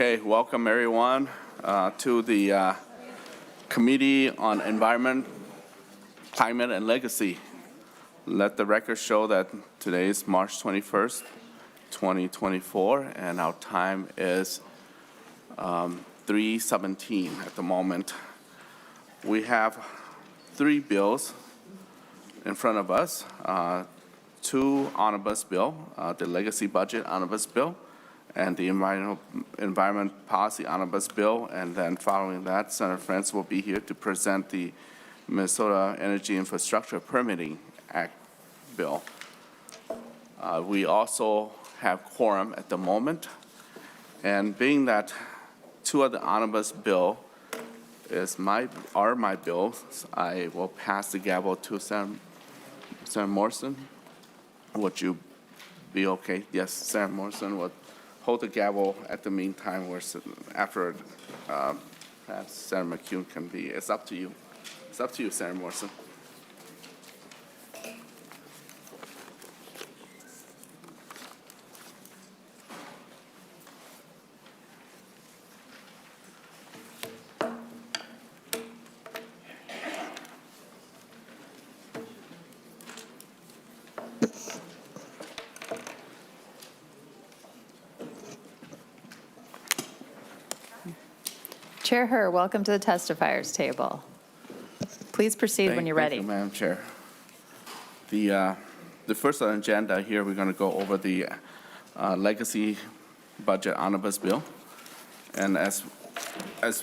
Okay, welcome everyone to the Committee on Environment, Climate, and Legacy. Let the record show that today is March 21st, 2024, and our time is 3:17 at the moment. We have 3 bills in front of us, 2 omnibus bill, the Legacy Budget Omnibus Bill, and the Environment Policy Omnibus Bill, and then following that, Senator Frentz will be here to present the Minnesota Energy Infrastructure Permitting Act bill. We also have quorum at the moment, and being that 2 of the omnibus bill are my bills, I will pass the gavel to Senator Morrison. Would you be okay? Yes, Senator Morrison would hold the gavel at the meantime, where after perhaps Senator McCune can be. It's up to you. It's up to you, Senator Morrison. Chair Herr, welcome to the testifiers table. Please proceed when you're ready. Thank you, Madam Chair. The first on the agenda here, we're going to go over the Legacy Budget Omnibus Bill. And as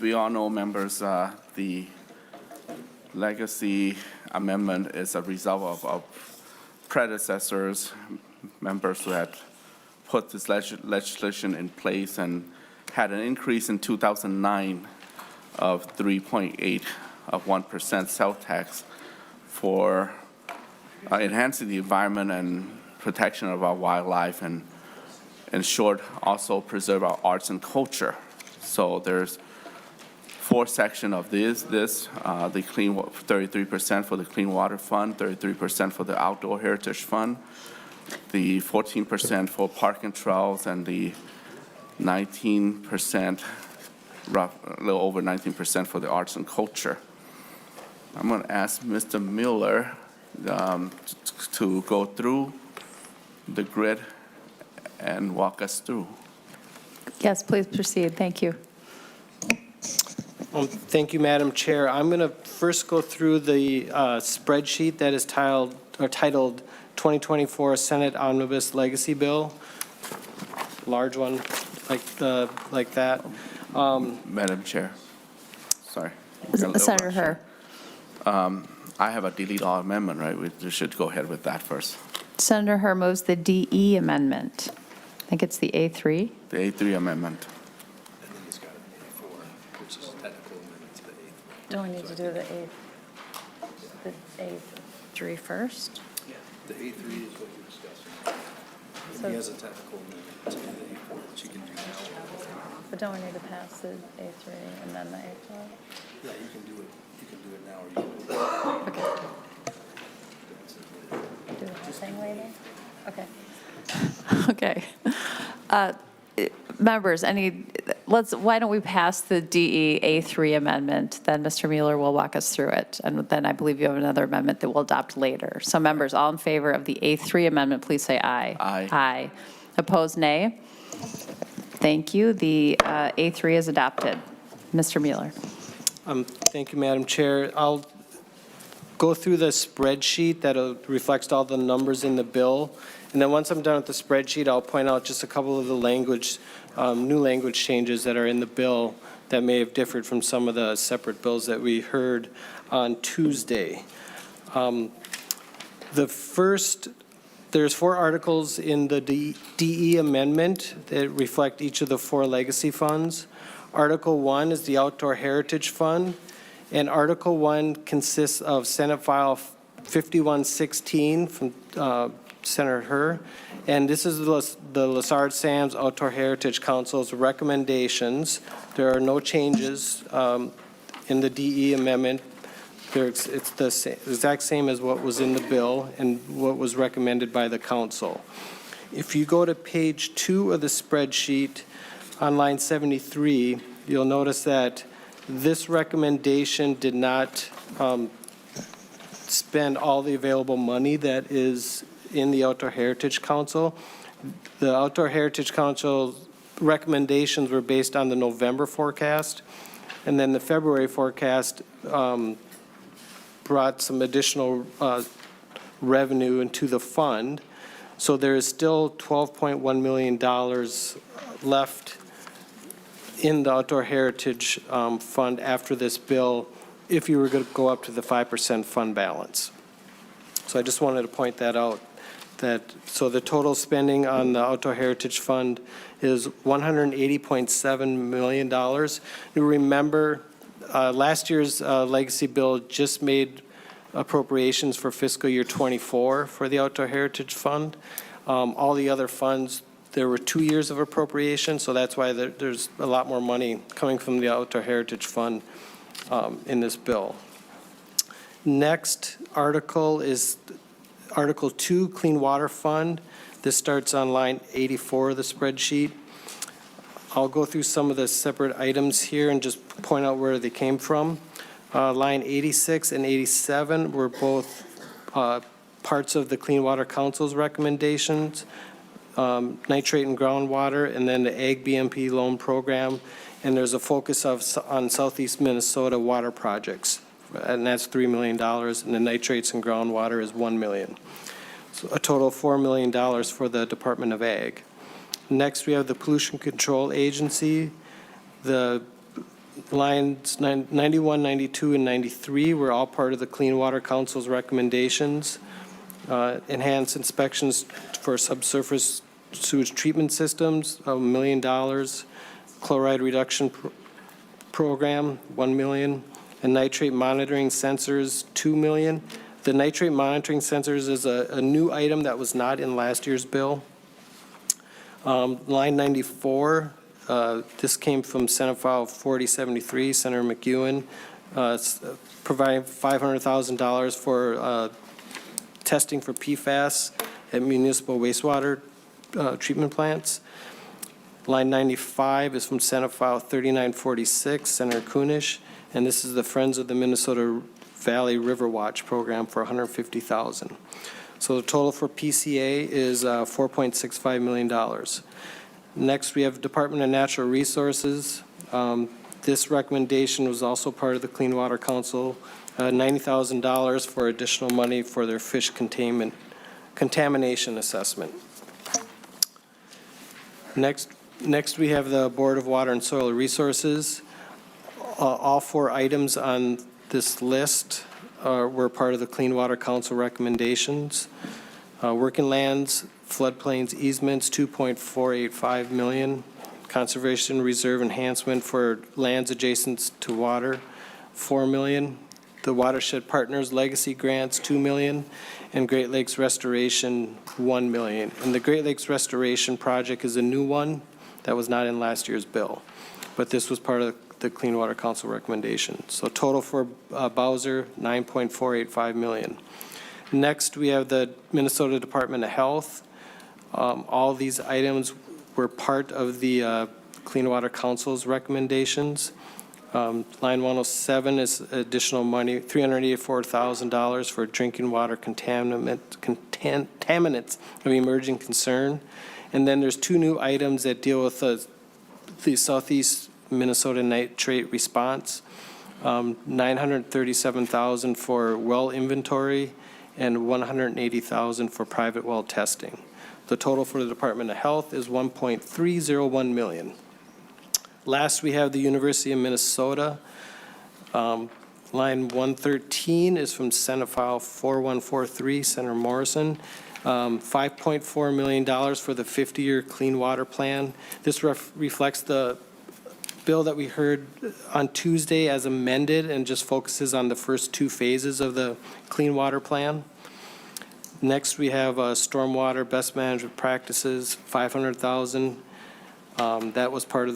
we all know, members, the Legacy Amendment is a result of predecessors, members who had put this legislation in place and had an increase in 2009 of 3.8 of 1% sales tax for enhancing the environment and protection of our wildlife, and in short, also preserve our arts and culture. So there's 4 sections of this, the clean 33% for the Clean Water Fund, 33% for the Outdoor Heritage Fund, the 14% for Park and Trails, and the 19%, a little over 19% for the arts and culture. I'm going to ask Mr. Miller to go through the grid and walk us through. Yes, please proceed. Thank you. Thank you, Madam Chair. I'm going to first go through the spreadsheet that is titled 2024 Senate Omnibus Legacy Bill. Large one like that. Madam Chair, sorry. Senator Herr. I have a delete all amendment, right? We should go ahead with that first. Senator Herr moves the DE amendment. I think it's the A3. The A3 amendment. And then it's got to be A4, which is technical amendment to the A3. Don't we need to do the A3 first? Yeah. The A3 is what you're discussing. And he has a technical amendment to the A4 that you can do now. But don't we need to pass the A3 and then the A4? Yeah, you can do it. You can do it now, or you can do it. Okay. Do the whole thing later? Okay. Okay. Members, why don't we pass the DE A3 amendment, then Mr. Mueller will walk us through it, and then I believe you have another amendment that we'll adopt later. So members, all in favor of the A3 amendment, please say aye. Aye. Aye. Opposed, nay? Thank you. The A3 is adopted. Mr. Mueller. Thank you, Madam Chair. I'll go through the spreadsheet that reflects all the numbers in the bill. And then once I'm done with the spreadsheet, I'll point out just a couple of the new language changes that are in the bill that may have differed from some of the separate bills that we heard on Tuesday. There's 4 articles in the DE amendment that reflect each of the 4 legacy funds. Article 1 is the Outdoor Heritage Fund, and Article 1 consists of Senate File 5116 from Senator Herr, and this is the Lessard-Sams Outdoor Heritage Council's recommendations. There are no changes in the DE amendment. It's the exact same as what was in the bill and what was recommended by the council. If you go to page 2 of the spreadsheet, On line 73, you'll notice that this recommendation did not spend all the available money that is in the Outdoor Heritage Council. The Outdoor Heritage Council recommendations were based on the November forecast, and then the February forecast brought some additional revenue into the fund. So there is still $12.1 million left in the Outdoor Heritage Fund after this bill, if you were going to go up to the 5% fund balance. So I just wanted to point that out. So the total spending on the Outdoor Heritage Fund is $180.7 million. You remember, last year's legacy bill just made appropriations for fiscal year '24 for the Outdoor Heritage Fund. All the other funds, there were 2 years of appropriation, so that's why there's a lot more money coming from the Outdoor Heritage Fund in this bill. Next article is Article 2, Clean Water Fund. This starts on line 84 of the spreadsheet. I'll go through some of the separate items here and just point out where they came from. Line 86 and 87 were both parts of the Clean Water Council's recommendations, nitrate and groundwater, and then the Ag BMP loan program. And there's a focus on Southeast Minnesota water projects, and that's $3 million, and the nitrates and groundwater is $1 million. So a total of $4 million for the Department of Ag. Next, we have the Pollution Control Agency. The lines 91, 92, and 93 were all part of the Clean Water Council's recommendations. Enhanced inspections for subsurface sewage treatment systems, $1 million. Chloride reduction program, $1 million. And nitrate monitoring sensors, $2 million. The nitrate monitoring sensors is a new item that was not in last year's bill. Line 94, this came from Senate File 4073, Senator McEwen, providing $500,000 for testing for PFAS at municipal wastewater treatment plants. Line 95 is from Senate File 3946, Senator Kunish, and this is the Friends of the Minnesota Valley River Watch program for $150,000. So the total for PCA is $4.65 million. Next, we have Department of Natural Resources. This recommendation was also part of the Clean Water Council, $90,000 for additional money for their fish contamination assessment. Next, we have the Board of Water and Soil Resources. All four items on this list were part of the Clean Water Council recommendations. Working lands, floodplains, easements, $2.485 million. Conservation reserve enhancement for lands adjacent to water, $4 million. The Watershed Partners Legacy Grants, $2 million. And Great Lakes Restoration, $1 million. And the Great Lakes Restoration project is a new one that was not in last year's bill, but this was part of the Clean Water Council recommendation. So total for Bowser, $9.485 million. Next, we have the Minnesota Department of Health. All these items were part of the Clean Water Council's recommendations. Line 107 is additional money, $384,000 for drinking water contaminants of emerging concern. And then there's two new items that deal with the Southeast Minnesota nitrate response, $937,000 for well inventory and $180,000 for private well testing. The total for the Department of Health is $1.301 million. Last, we have the University of Minnesota. Line 113 is from Senate File 4143, Senator Morrison. $5.4 million for the 50-year Clean Water Plan. This reflects the bill that we heard on Tuesday as amended and just focuses on the first two phases of the Clean Water Plan. Next, we have stormwater best management practices, $500,000. That was part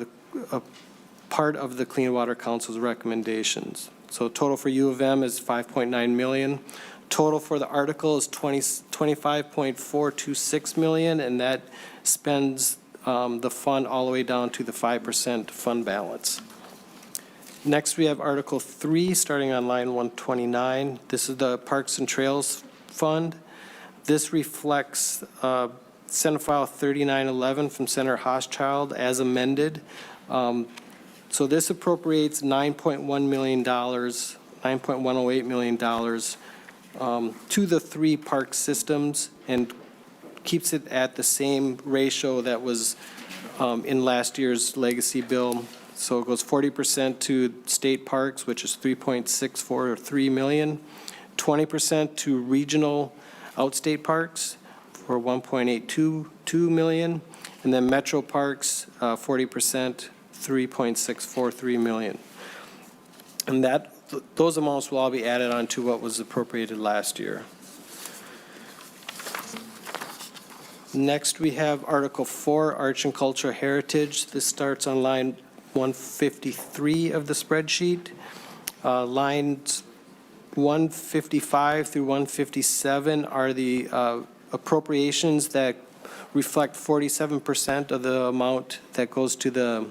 of the Clean Water Council's recommendations. So total for U of M is $5.9 million. Total for the article is $25.426 million, and that spends the fund all the way down to the 5% fund balance. Next, we have Article 3, starting on line 129. This is the Parks and Trails Fund. This reflects Senate File 3911 from Senator Hauschild as amended. So this appropriates $9.1 million, $9.108 million to the 3 park systems and keeps it at the same ratio that was in last year's legacy bill. So it goes 40% to state parks, which is $3.643 million, 20% to regional outstate parks for $1.822 million, and then metro parks, 40%, $3.643 million. And those amounts will all be added on to what was appropriated last year. Next, we have Article 4, Arts and Cultural Heritage. This starts on line 153 of the spreadsheet. Lines 155 through 157 are the appropriations that reflect 47% of the amount that goes to the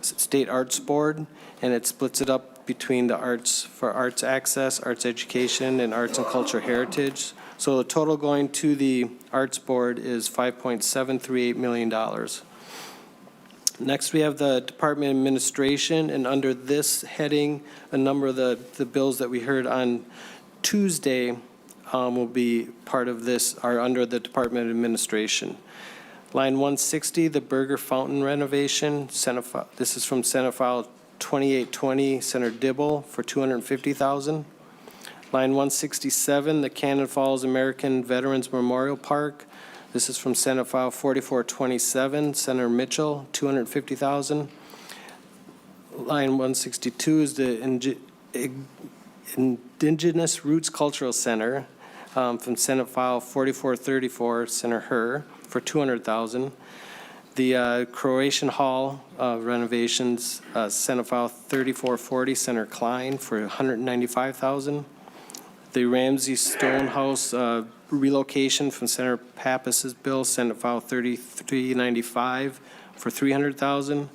State Arts Board, and it splits it up between the arts for arts access, arts education, and arts and cultural heritage. So the total going to the Arts Board is $5.738 million. Next, we have the Department of Administration, and under this heading, a number of the bills that we heard on Tuesday will be part of this, are under the Department of Administration. Line 160, the Burger Fountain renovation, this is from Senate File 2820, Senator Dibble, for $250,000. Line 167, the Cannon Falls American Veterans Memorial Park. This is from Senate File 4427, Senator Mitchell, $250,000. Line 162 is the Indigenous Roots Cultural Center from Senate File 4434, Senator Herr, for $200,000. The Croatian Hall renovations, Senate File 3440, Senator Klein, for $195,000. The Ramsey Stonehouse relocation from Senator Pappas's bill, Senate File 3395, for $300,000.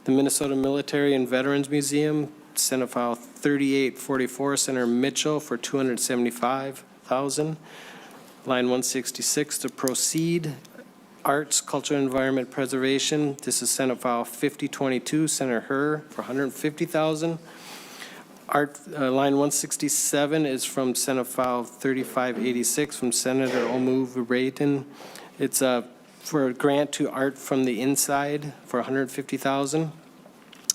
The Minnesota Military and Veterans Museum, Senate File 3844, Senator Mitchell, for $275,000. Line 166, to proceed. Arts, Culture, and Environment Preservation. This is Senate File 5022, Senator Herr, for $150,000. Line 167 is from Senate File 3586 from Senator Omu-Vrayton. It's for a grant to Art from the Inside for $150,000.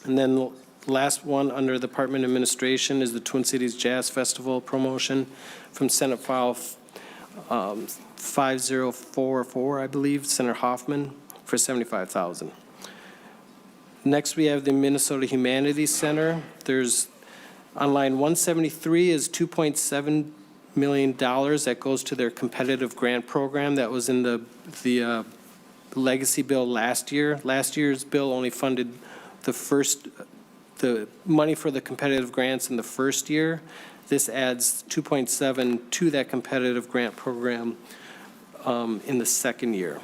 And then the last one under the Department of Administration is the Twin Cities Jazz Festival promotion from Senate File 5044, I believe, Senator Hoffman, for $75,000. Next, we have the Minnesota Humanities Center. There's on line 173 is $2.7 million that goes to their competitive grant program that was in the legacy bill last year. Last year's bill only funded the money for the competitive grants in the first year. This adds 2.7 to that competitive grant program in the second year.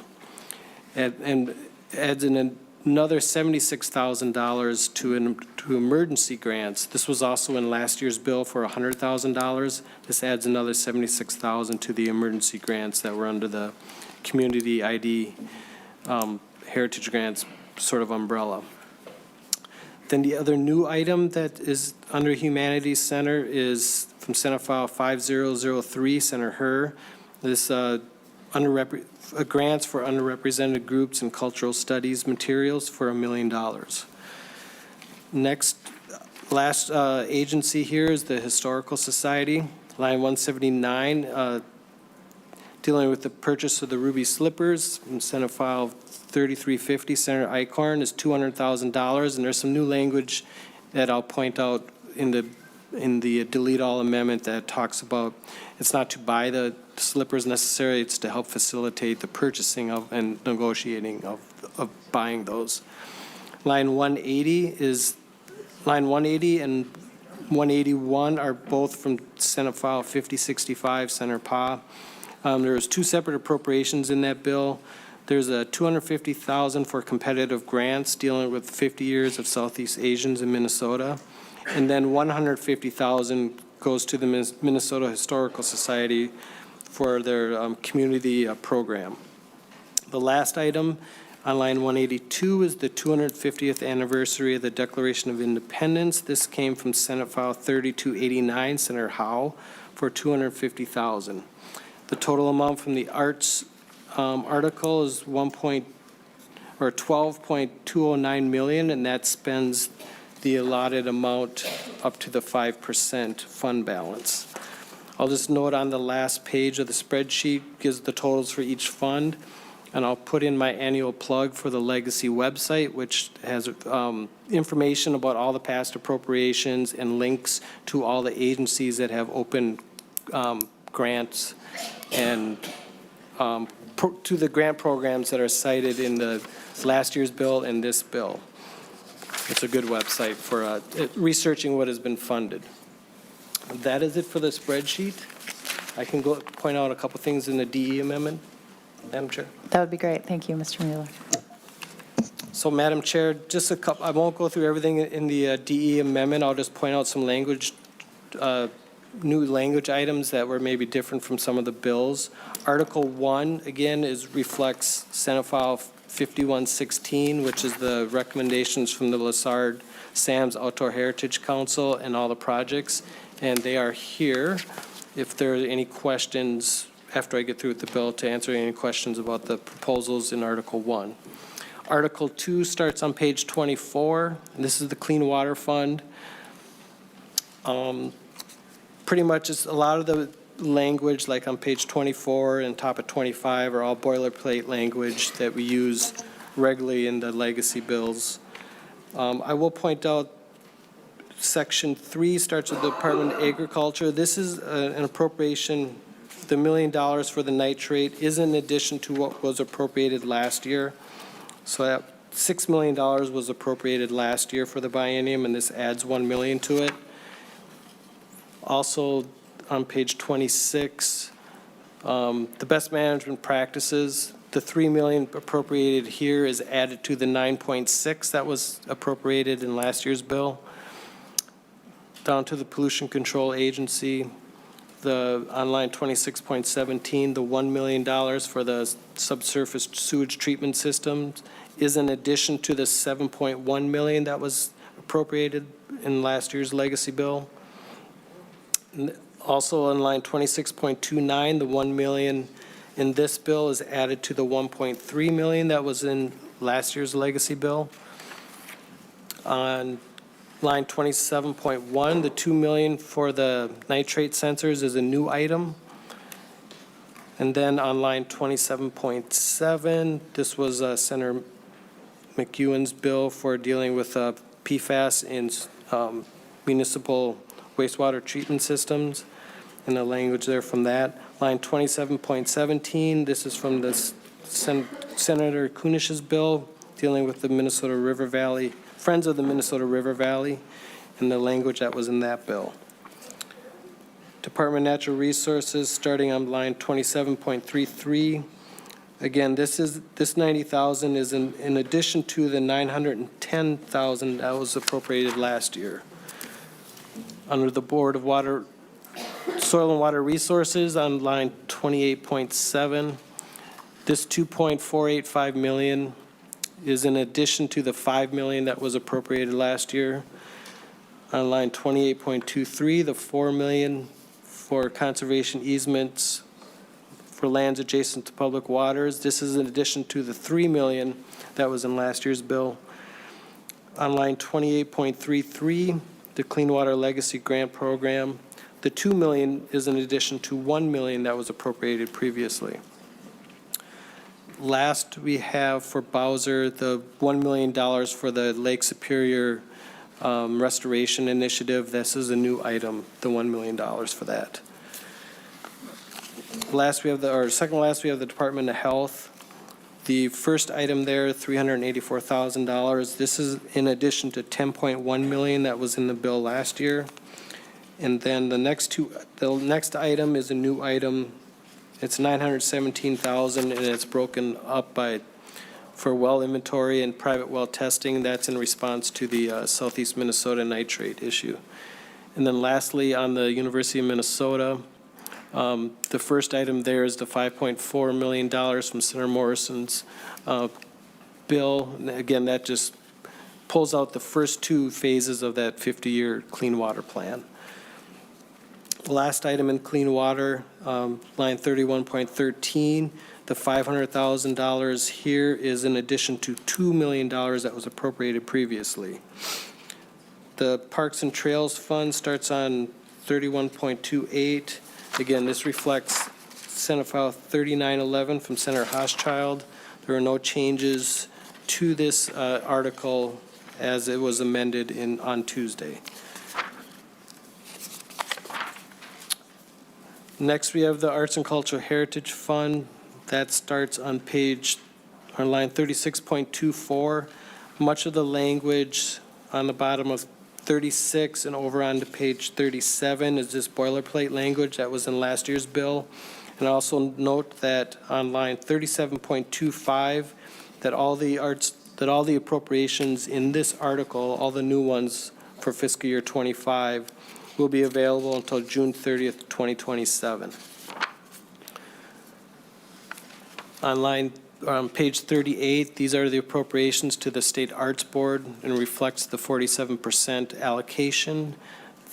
And adds another $76,000 to emergency grants. This was also in last year's bill for $100,000. This adds another $76,000 to the emergency grants that were under the community ID heritage grants sort of umbrella. Then the other new item that is under Humanities Center is from Senate File 5003, Senator Herr. This grants for underrepresented groups and cultural studies materials for $1 million. Next, last agency here is the Historical Society. Line 179, dealing with the purchase of the ruby slippers from Senate File 3350, Senator Eichhorn, is $200,000, and there's some new language that I'll point out in the delete all amendment that talks about it's not to buy the slippers necessarily, it's to help facilitate the purchasing of and negotiating of buying those. Line 180 and 181 are both from Senate File 5065, Senator Pa. There's two separate appropriations in that bill. There's a $250,000 for competitive grants dealing with 50 years of Southeast Asians in Minnesota. And then $150,000 goes to the Minnesota Historical Society for their community program. The last item on line 182 is the 250th anniversary of the Declaration of Independence. This came from Senate File 3289, Senator Howe, for $250,000. The total amount from the arts article is 12.209 million, and that spends the allotted amount up to the 5% fund balance. I'll just note on the last page of the spreadsheet gives the totals for each fund, and I'll put in my annual plug for the Legacy website, which has information about all the past appropriations and links to all the agencies that have open grants and to the grant programs that are cited in the last year's bill and this bill. It's a good website for researching what has been funded. That is it for the spreadsheet. I can go point out a couple things in the DE amendment, Madam Chair. That would be great. Thank you, Mr. Mueller. So, Madam Chair, just a couple, I won't go through everything in the DE amendment. I'll just point out some language, new language items that were maybe different from some of the bills. Article 1, again, reflects Senate File 5116, which is the recommendations from the Lessard Sam's Outdoor Heritage Council and all the projects, and they are here. If there are any questions after I get through with the bill, to answer any questions about the proposals in Article 1. Article 2 starts on page 24, and this is the Clean Water Fund. Pretty much it's a lot of the language, like on page 24 and top of 25, are all boilerplate language that we use regularly in the legacy bills. I will point out Section 3 starts with the Department of Agriculture. This is an appropriation. The $1 million for the nitrate is in addition to what was appropriated last year. So that $6 million was appropriated last year for the biennium, and this adds $1 million to it. Also, on page 26, the best management practices, the $3 million appropriated here is added to the 9.6 that was appropriated in last year's bill. Down to the Pollution Control Agency, on line 26.17, the $1 million for the subsurface sewage treatment systems is in addition to the $7.1 million that was appropriated in last year's legacy bill. Also on line 26.29, the $1 million in this bill is added to the $1.3 million that was in last year's legacy bill. On line 27.1, the $2 million for the nitrate sensors is a new item. And then on line 27.7, this was Senator McEwen's bill for dealing with PFAS in municipal wastewater treatment systems, and the language there from that. Line 27.17, this is from the Senator Kunish's bill dealing with the Minnesota River Valley, Friends of the Minnesota River Valley, and the language that was in that bill. Department of Natural Resources, starting on line 27.33. Again, this $90,000 is in addition to the $910,000 that was appropriated last year. Under the Board of Soil and Water Resources on line 28.7, this $2.485 million is in addition to the $5 million that was appropriated last year. On line 28.23, the $4 million for conservation easements for lands adjacent to public waters. This is in addition to the $3 million that was in last year's bill. On line 28.33, the Clean Water Legacy Grant Program, the $2 million is in addition to $1 million that was appropriated previously. Last, we have for Bowser the $1 million for the Lake Superior Restoration Initiative. This is a new item, the $1 million for that. Last, we have second to last, we have the Department of Health. The first item there, $384,000. This is in addition to $10.1 million that was in the bill last year. And then the next item is a new item It's $917,000, and it's broken up for well inventory and private well testing. That's in response to the Southeast Minnesota nitrate issue. And then lastly, on the University of Minnesota, the first item there is the $5.4 million from Senator Morrison's bill. And again, that just pulls out the first two phases of that 50-year clean water plan. The last item in clean water, line 31.13, the $500,000 here is in addition to $2 million that was appropriated previously. The Parks and Trails Fund starts on 31.28. Again, this reflects Senate File 3911 from Senator Hauschild. There are no changes to this article as it was amended on Tuesday. Next, we have the Arts and Cultural Heritage Fund. That starts on line 36.24. Much of the language on the bottom of 36 and over on to page 37 is this boilerplate language that was in last year's bill. And also note that on line 37.25, that all the appropriations in this article, all the new ones for fiscal year 25, will be available until June 30th, 2027. On page 38, these are the appropriations to the State Arts Board and reflects the 47% allocation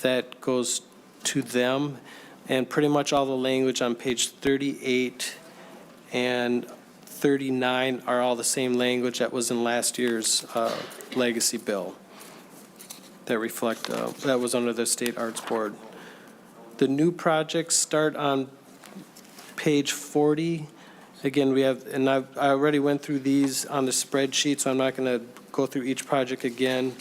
that goes to them. And pretty much all the language on page 38 and 39 are all the same language that was in last year's legacy bill that that was under the State Arts Board. The new projects start on page 40. Again, we have, and I already went through these on the spreadsheet, so I'm not going to go through each project again.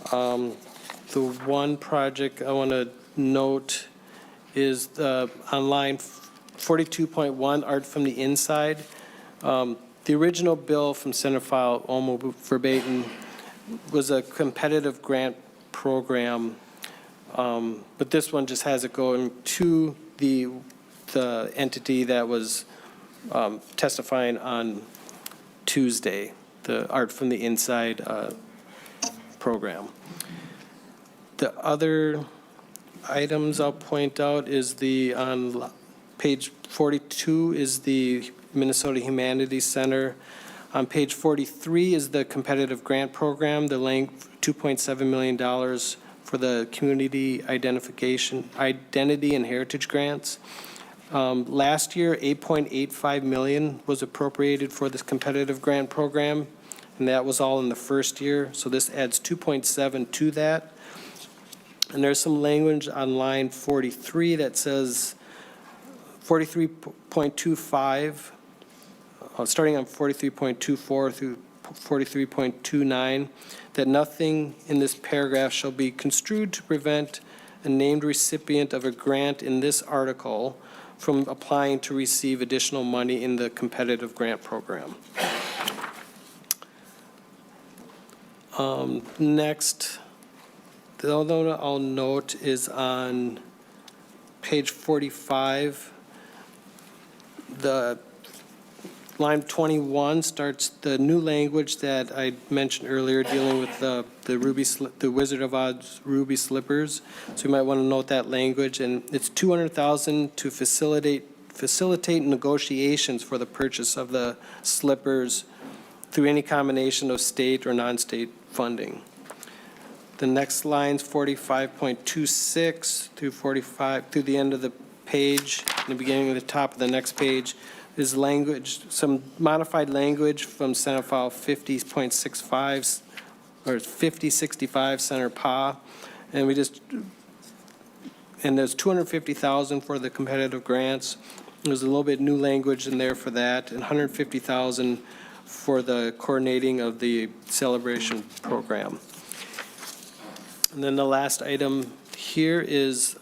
The one project I want to note is on line 42.1, Art from the Inside. The original bill from Senate File almost verbatim was a competitive grant program, but this one just has it going to the entity that was testifying on Tuesday, the Art from the Inside program. The other items I'll point out is on page 42 is the Minnesota Humanities Center. On page 43 is the competitive grant program, the $2.7 million for the community identity and heritage grants. Last year, $8.85 million was appropriated for this competitive grant program, and that was all in the first year. So this adds 2.7 to that. And there's some language on line 43 that says 43.25, starting on 43.24 through 43.29, that nothing in this paragraph shall be construed to prevent a named recipient of a grant in this article from applying to receive additional money in the competitive grant program. Next, the other one I'll note is on page 45. The line 21 starts the new language that I mentioned earlier, dealing with the Wizard of Oz ruby slippers. So you might want to note that language, and it's $200,000 to facilitate negotiations for the purchase of the slippers through any combination of state or non-state funding. The next line's 45.26 through the end of the page, in the beginning of the top of the next page, is language, some modified language from Senate File 50.65 or 5065 Senator Pa, and there's $250,000 for the competitive grants. There's a little bit new language in there for that, and $150,000 for the coordinating of the celebration program. And then the last item here is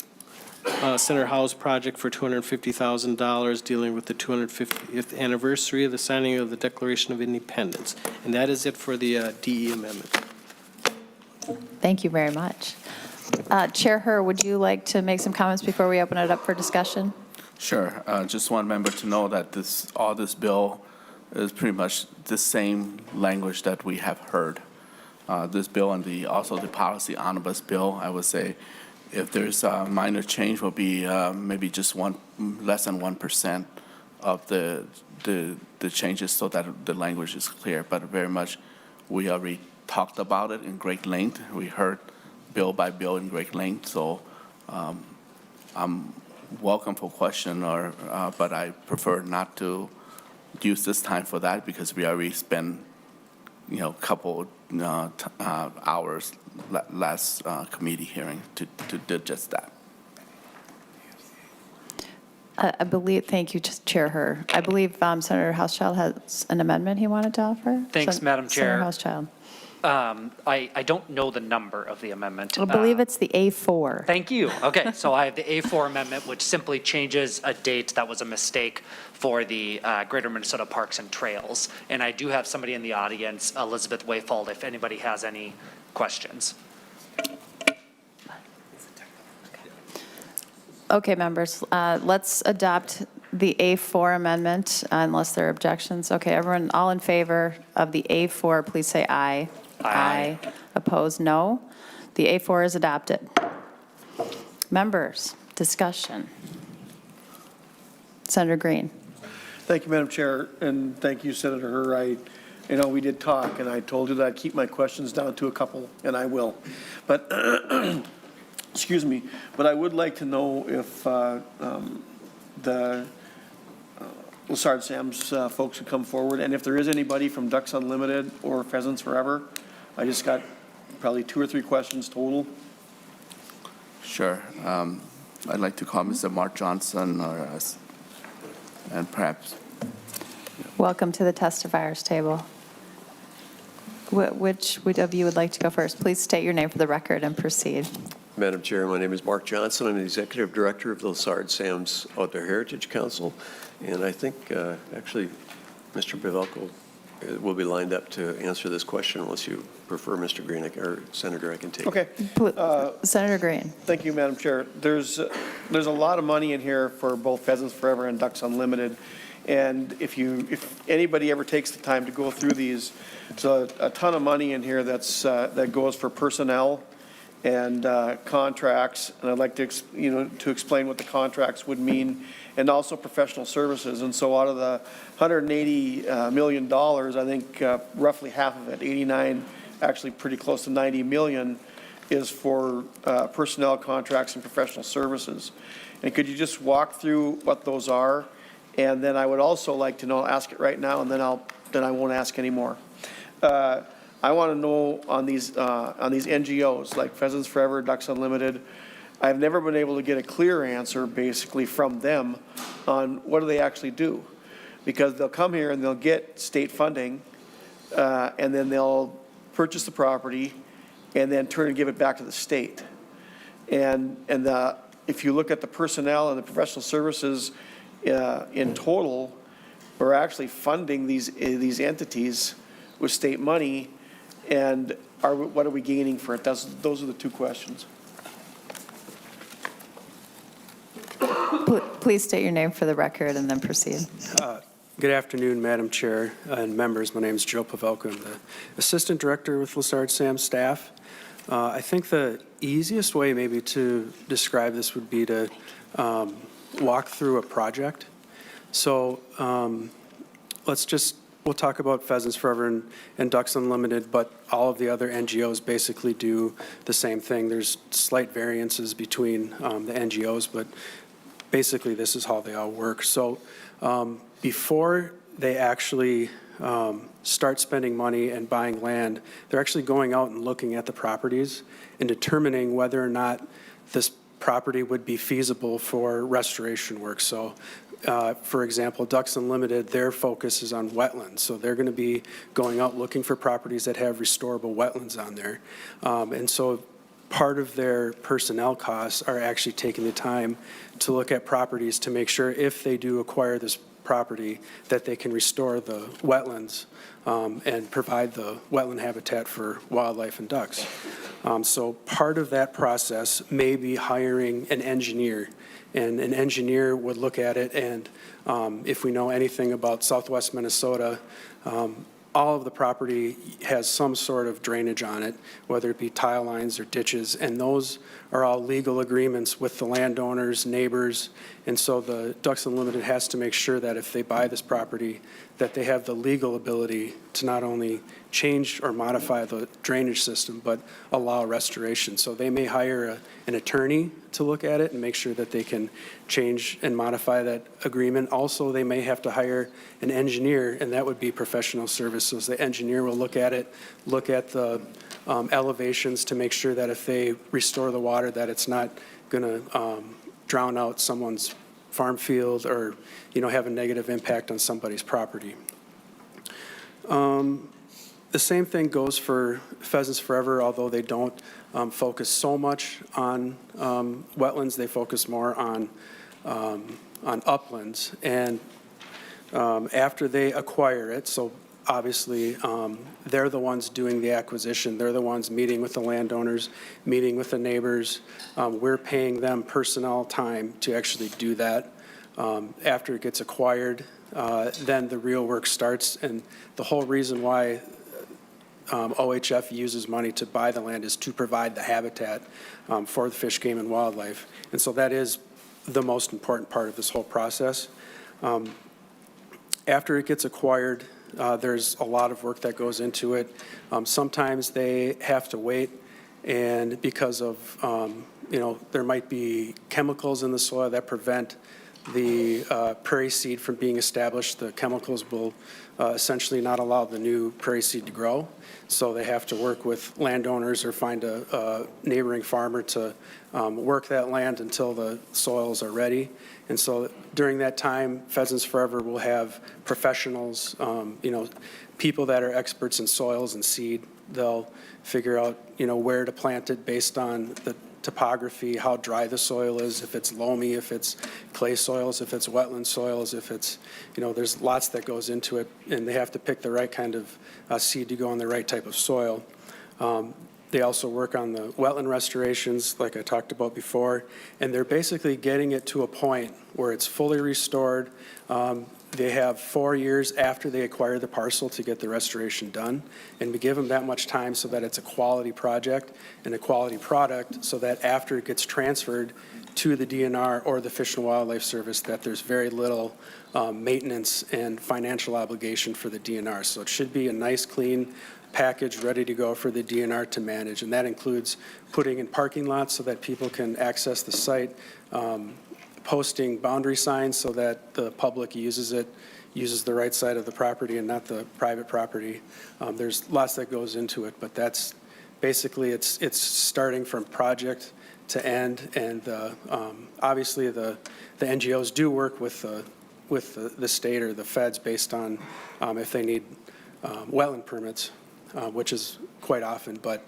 Senator Hawj project for $250,000 dealing with the 250th anniversary of the signing of the Declaration of Independence. And that is it for the DE amendment. Thank you very much. Chair Herr, would you like to make some comments before we open it up for discussion? Sure. Just want member to know that all this bill is pretty much the same language that we have heard. This bill and also the policy omnibus bill, I would say, if there's a minor change, will be maybe just less than 1% of the changes, so that the language is clear. But very much, we already talked about it in great length. We heard bill by bill in great length. So I'm welcome for question, but I prefer not to use this time for that, because we already spent, couple hours last committee hearing to do just that. I believe, thank you, Chair Herr. I believe Senator Hauschild has an amendment he wanted to offer. Thanks, Madam Chair. Senator Hauschild. I don't know the number of the amendment. I believe it's the A4. Thank you. Okay, so I have the A4 amendment, which simply changes a date that was a mistake for the Greater Minnesota Parks and Trails. And I do have somebody in the audience, Elizabeth Wayfold, if anybody has any questions. Okay, members, let's adopt the A4 amendment unless there are objections. Okay, everyone, all in favor of the A4, please say aye. Aye. Opposed, no. The A4 is adopted. Members, discussion. Senator Green. Thank you, Madam Chair, and thank you, Senator Herr. We did talk, and I told you that I'd keep my questions down to a couple, and I will. But, excuse me, but I would like to know if the Lessard Sam's folks would come forward, and if there is anybody from Ducks Unlimited or Pheasants Forever. I just got probably 2 or 3 questions total. Sure. I'd like to call Mr. Mark Johnson, and perhaps. Welcome to the testifiers table. Which of you would like to go first? Please state your name for the record and proceed. Madam Chair, my name is Mark Johnson. I'm the Executive Director of the Lessard Sam's Outdoor Heritage Council. And I think, actually, Mr. Pavelko will be lined up to answer this question unless you prefer, Mr. Green, or Senator, I can take it. Okay. Senator Green. Thank you, Madam Chair. There's a lot of money in here for both Pheasants Forever and Ducks Unlimited. And if anybody ever takes the time to go through these, there's a ton of money in here that goes for personnel and contracts, and I'd like to to explain what the contracts would mean, and also professional services. And so out of the $180 million, I think roughly half of it, 89, actually pretty close to 90 million, is for personnel contracts and professional services. And could you just walk through what those are? And then I would also like to know, ask it right now, and then I won't ask anymore. I want to know on these NGOs like Pheasants Forever, Ducks Unlimited. I've never been able to get a clear answer basically from them on what do they actually do, because they'll come here and they'll get state funding, and then they'll purchase the property, and then turn and give it back to the state. And if you look at the personnel and the professional services in total, we're actually funding these entities with state money. And what are we gaining for it? Those are the 2 questions. Please state your name for the record and then proceed. Good afternoon, Madam Chair and members. My name is Joe Pavelko. I'm the Assistant Director with Lessard Sam's staff. I think the easiest way maybe to describe this would be to walk through a project. So we'll talk about Pheasants Forever and Ducks Unlimited, but all of the other NGOs basically do the same thing. There's slight variances between the NGOs, but basically this is how they all work. So before they actually start spending money and buying land, they're actually going out and looking at the properties and determining whether or not this property would be feasible for restoration work. So for example, Ducks Unlimited, their focus is on wetlands. So they're going to be going out looking for properties that have restorable wetlands on there. And so part of their personnel costs are actually taking the time to look at properties to make sure if they do acquire this property that they can restore the wetlands and provide the wetland habitat for wildlife and ducks. So part of that process may be hiring an engineer and an engineer would look at it, and if we know anything about southwest Minnesota, all of the property has some sort of drainage on it, whether it be tile lines or ditches, and those are all legal agreements with the landowners, neighbors, and so the Ducks Unlimited has to make sure that if they buy this property, that they have the legal ability to not only change or modify the drainage system, but allow restoration. So they may hire an attorney to look at it and make sure that they can change and modify that agreement. Also, they may have to hire an engineer, and that would be professional services. The engineer will look at it, look at the elevations to make sure that if they restore the water, that it's not going to drown out someone's farm field or, have a negative impact on somebody's property. The same thing goes for Pheasants Forever, although they don't focus so much on wetlands. They focus more on uplands. And after they acquire it, so obviously they're the ones doing the acquisition. They're the ones meeting with the landowners, meeting with the neighbors. We're paying them personnel time to actually do that. After it gets acquired, then the real work starts. And the whole reason why OHF uses money to buy the land is to provide the habitat for the fish, game, and wildlife. And so that is the most important part of this whole process. After it gets acquired, there's a lot of work that goes into it. Sometimes they have to wait, and because of, there might be chemicals in the soil that prevent the prairie seed from being established. The chemicals will essentially not allow the new prairie seed to grow. So they have to work with landowners or find a neighboring farmer to work that land until the soils are ready. And so during that time, Pheasants Forever will have professionals, people that are experts in soils and seed. They'll figure out, where to plant it based on the topography, how dry the soil is, if it's loamy, if it's clay soils, if it's wetland soils, if it's, there's lots that goes into it, and they have to pick the right kind of seed to go on the right type of soil. They also work on the wetland restorations, like I talked about before, and they're basically getting it to a point where it's fully restored. They have 4 years after they acquire the parcel to get the restoration done, and we give them that much time so that it's a quality project and a quality product, so that after it gets transferred to the DNR or the Fish and Wildlife Service, that there's very little maintenance and financial obligation for the DNR. So it should be a nice, clean package ready to go for the DNR to manage, and that includes putting in parking lots so that people can access the site, posting boundary signs so that the public uses the right side of the property and not the private property. There's lots that goes into it, but that's basically it's starting from project to end, and obviously the NGOs do work with the state or the feds based on if they need wetland permits, which is quite often, but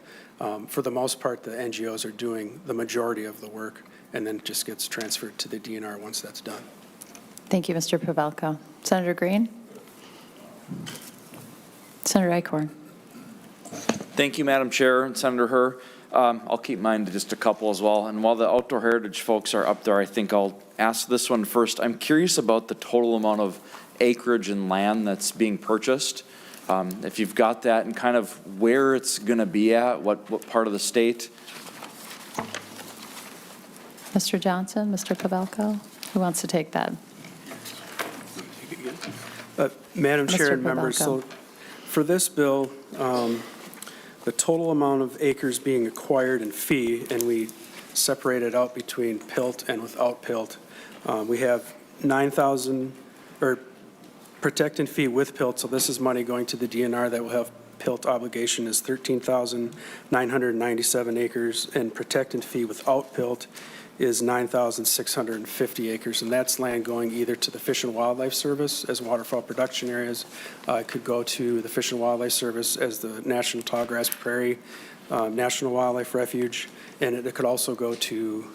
for the most part, the NGOs are doing the majority of the work, and then it just gets transferred to the DNR once that's done. Thank you, Mr. Pavelko. Senator Green? Senator Eichhorn? Thank you, Madam Chair, and Senator Herr. I'll keep mine to just a couple as well. And while the outdoor heritage folks are up there, I think I'll ask this one first. I'm curious about the total amount of acreage and land that's being purchased. If you've got that and kind of where it's going to be at, what part of the state? Mr. Johnson, Mr. Pavelko? Who wants to take that? Madam Chair Mr. and members, Pavelko. so for this bill, the total amount of acres being acquired in fee, and we separate it out between PILT and without PILT, we have 9,000, or protect and fee with PILT, so this is money going to the DNR that will have PILT obligation is 13,997 acres, and protect and fee without PILT is 9,650 acres, and that's land going either to the Fish and Wildlife Service as waterfowl production areas. It could go to the Fish and Wildlife Service as the National Tallgrass Prairie National Wildlife Refuge, and it could also go to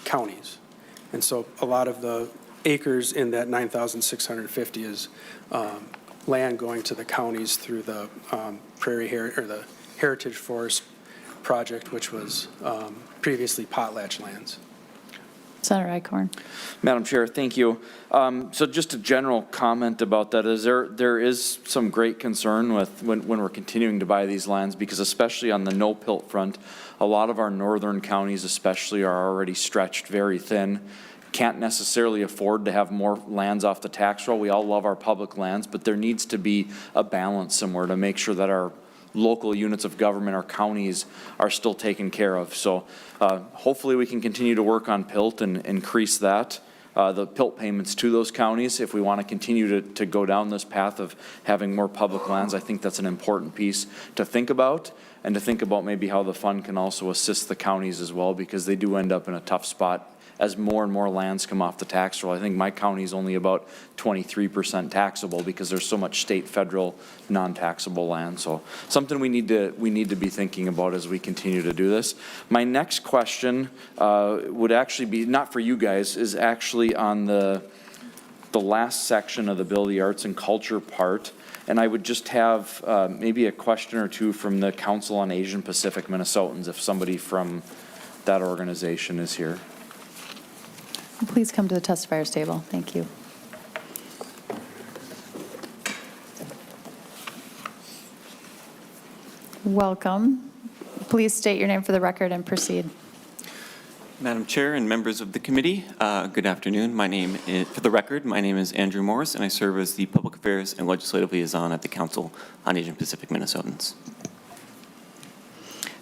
counties. And so a lot of the acres in that 9,650 is land going to the counties through the the Heritage Forest Project, which was previously potlatch lands. Senator Icorn. Madam Chair, thank you. So just a general comment about that is there is some great concern with when we're continuing to buy these lands, because especially on the no-pilt front, a lot of our northern counties especially are already stretched very thin. Can't necessarily afford to have more lands off the tax roll. We all love our public lands, but there needs to be a balance somewhere to make sure that our local units of government, our counties, are still taken care of. So hopefully we can continue to work on PILT and increase that, the PILT payments to those counties. If we want to continue to go down this path of having more public lands, I think that's an important piece to think about, and to think about maybe how the fund can also assist the counties as well, because they do end up in a tough spot as more and more lands come off the tax roll. I think my county is only about 23% taxable because there's so much state, federal, non-taxable land. So something we need to be thinking about as we continue to do this. My next question would actually be, not for you guys, is actually on the last section of the bill, the arts and culture part. And I would just have maybe a question or two from the Council on Asian Pacific Minnesotans, if somebody from that organization is here. Please come to the testifiers table. Thank you. Welcome. Please state your name for the record and proceed. Madam Chair and members of the committee, good afternoon. My name is, for the record, my name is Andrew Morris, and I serve as the Public Affairs and Legislative Liaison at the Council on Asian Pacific Minnesotans.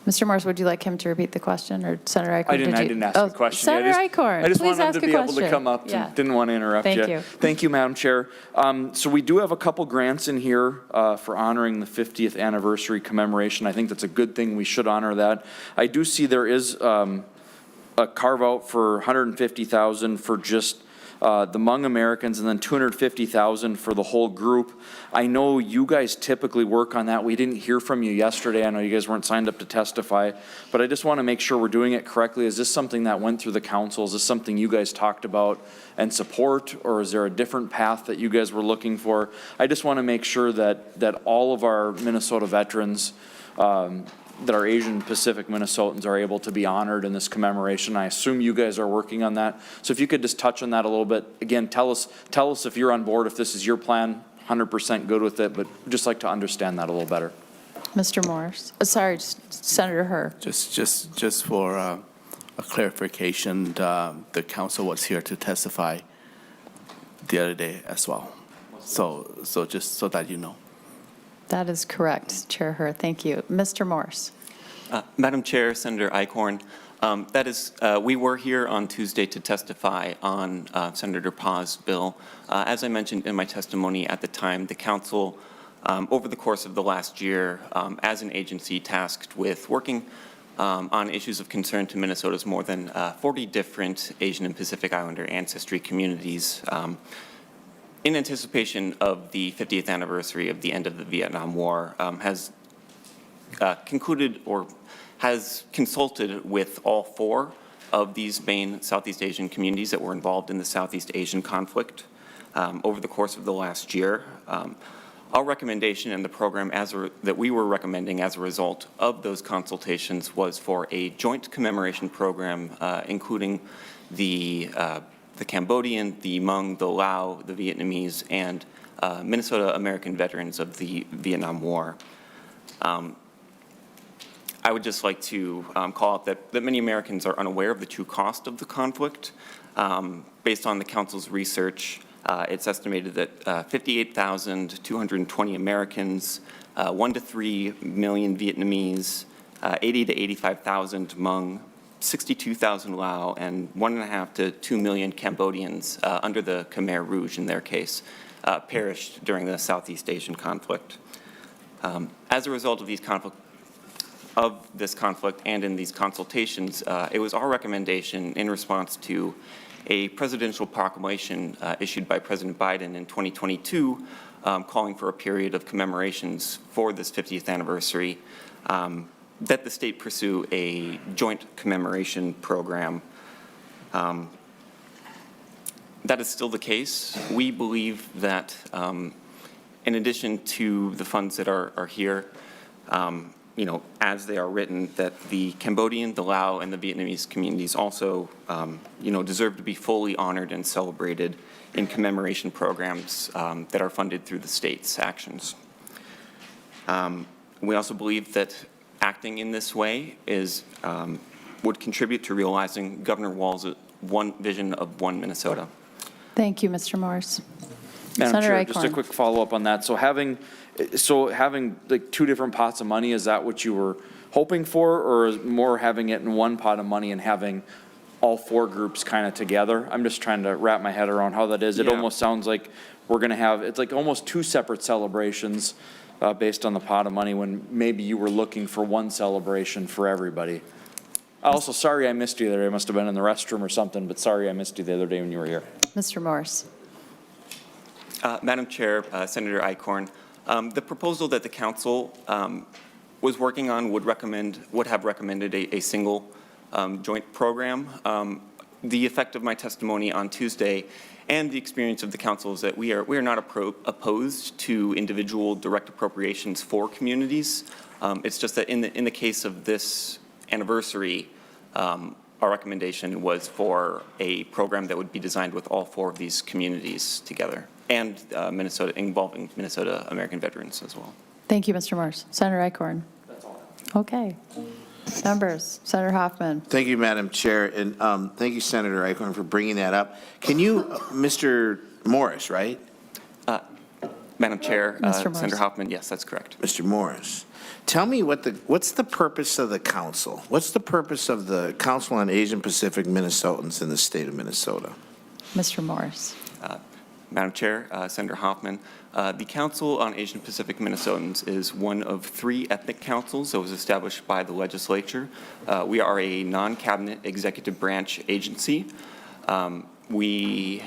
Mr. Morris, would you like him to repeat the question, or Senator Icorn? I didn't ask the question. Senator Icorn, I just please wanted ask to a be able to question. come up. Yeah. Didn't want to interrupt you. Thank you. Thank you, Madam Chair. So we do have a couple grants in here for honoring the 50th anniversary commemoration. I think that's a good thing. We should honor that. I do see there is a carve out for $150,000 for just the Hmong Americans, and then $250,000 for the whole group. I know you guys typically work on that. We didn't hear from you yesterday. I know you guys weren't signed up to testify, but I just want to make sure we're doing it correctly. Is this something that went through the council? Is this something you guys talked about and support, or is there a different path that you guys were looking for? I just want to make sure that all of our Minnesota veterans, that our Asian Pacific Minnesotans are able to be honored in this commemoration. I assume you guys are working on that. So if you could just touch on that a little bit. Again, tell us if you're on board, if this is your plan, 100% good with it, but we'd just like to understand that a little better. Mr. Morris, sorry, Senator Herr. Just for a clarification, the council was here to testify the other day as well. So just so that you know. That is correct, Chair Herr. Thank you. Mr. Morse. Madam Chair, Senator Icorn, that is, we were here on Tuesday to testify on Senator Paz's bill. As I mentioned in my testimony at the time, the council, over the course of the last year, as an agency tasked with working on issues of concern to Minnesota's more than 40 different Asian and Pacific Islander ancestry communities, in anticipation of the 50th anniversary of the end of the Vietnam War, has concluded or has consulted with all 4 of these main Southeast Asian communities that were involved in the Southeast Asian conflict over the course of the last year. Our recommendation and the program that we were recommending as a result of those consultations was for a joint commemoration program, including the Cambodian, the Hmong, the Lao, the Vietnamese, and Minnesota American veterans of the Vietnam War. I would just like to call out that many Americans are unaware of the true cost of the conflict. Based on the council's research, it's estimated that 58,220 Americans, 1 to 3 million Vietnamese, 80 to 85,000 Hmong, 62,000 Lao, and 1.5 to 2 million Cambodians under the Khmer Rouge, in their case, perished during the Southeast Asian conflict. As a result of this conflict and in these consultations, it was our recommendation in response to a presidential proclamation issued by President Biden in 2022 calling for a period of commemorations for this 50th anniversary, that the state pursue a joint commemoration program. That is still the case. We believe that in addition to the funds that are here, as they are written, that the Cambodian, the Lao, and the Vietnamese communities also, deserve to be fully honored and celebrated in commemoration programs that are funded through the state's actions. We also believe that acting in this way would contribute to realizing Governor Walz's one vision of one Minnesota. Thank you, Mr. Morse. Madam Senator Chair, just a Eichhorn. quick follow-up on that. So having like two different pots of money, is that what you were hoping for, or is more having it in one pot of money and having all four groups kind of together? I'm just trying to wrap my head around how that is. It Yeah. almost sounds like we're going to have, it's like almost two separate celebrations based on the pot of money, when maybe you were looking for one celebration for everybody. Also, sorry I missed you there. I must have been in the restroom or something, but sorry I missed you the other day when you were here. Mr. Morse. Madam Chair, Senator Eichhorn, the proposal that the council was working on would have recommended a single joint program. The effect of my testimony on Tuesday and the experience of the council is that we are not opposed to individual direct appropriations for communities. It's just that in the case of this anniversary, our recommendation was for a program that would be designed with all four of these communities together, and involving Minnesota American veterans as well. Thank you, Mr. Morse. Senator Eichhorn. That's all. Okay. Members, Senator Hoffman. Thank you, Madam Chair, and thank you, Senator Eichhorn, for bringing that up. Can you, Mr. Morris, right? Madam Chair, Mr. Morris. Senator Hoffman, yes, that's correct. Mr. Morris, tell me what's the purpose of the council? What's the purpose of the Council on Asian Pacific Minnesotans in the state of Minnesota? Mr. Morris. Madam Chair, Senator Hoffman, the Council on Asian Pacific Minnesotans is one of 3 ethnic councils that was established by the legislature. We are a non-cabinet executive branch agency. We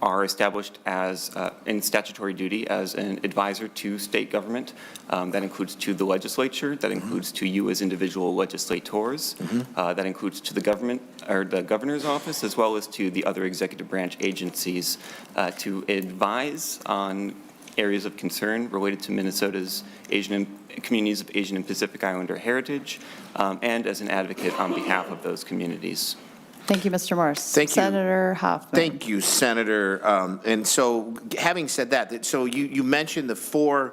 are established as, in statutory duty, as an advisor to state government. That includes to the legislature, that includes to you as individual legislators, that includes to the government, or the governor's office, as well as to the other executive branch agencies to advise on areas of concern related to Minnesota's communities of Asian and Pacific Islander heritage, and as an advocate on behalf of those communities. Thank you, Mr. Morse. Thank you. Senator Hoffman. Thank you, Senator. And so, having said that, so you mentioned the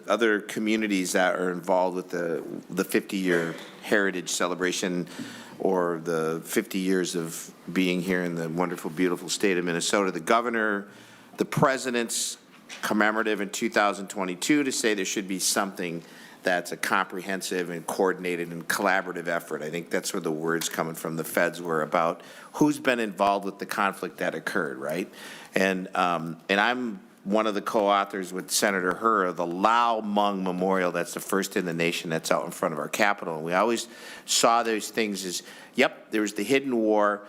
other communities that are involved with the 50-year heritage celebration, or the 50 years of being here in the wonderful, beautiful state of Minnesota. The governor, the president's commemorative in 2022 to say there should be something that's a comprehensive and coordinated and collaborative effort. I think that's where the words coming from the feds were about who's been involved with the conflict that occurred, right? And I'm one of the co-authors with Senator Herr of the Lao Hmong Memorial. That's the first in the nation that's out in front of our Capitol. And we always saw those things as, yep, there was the hidden war,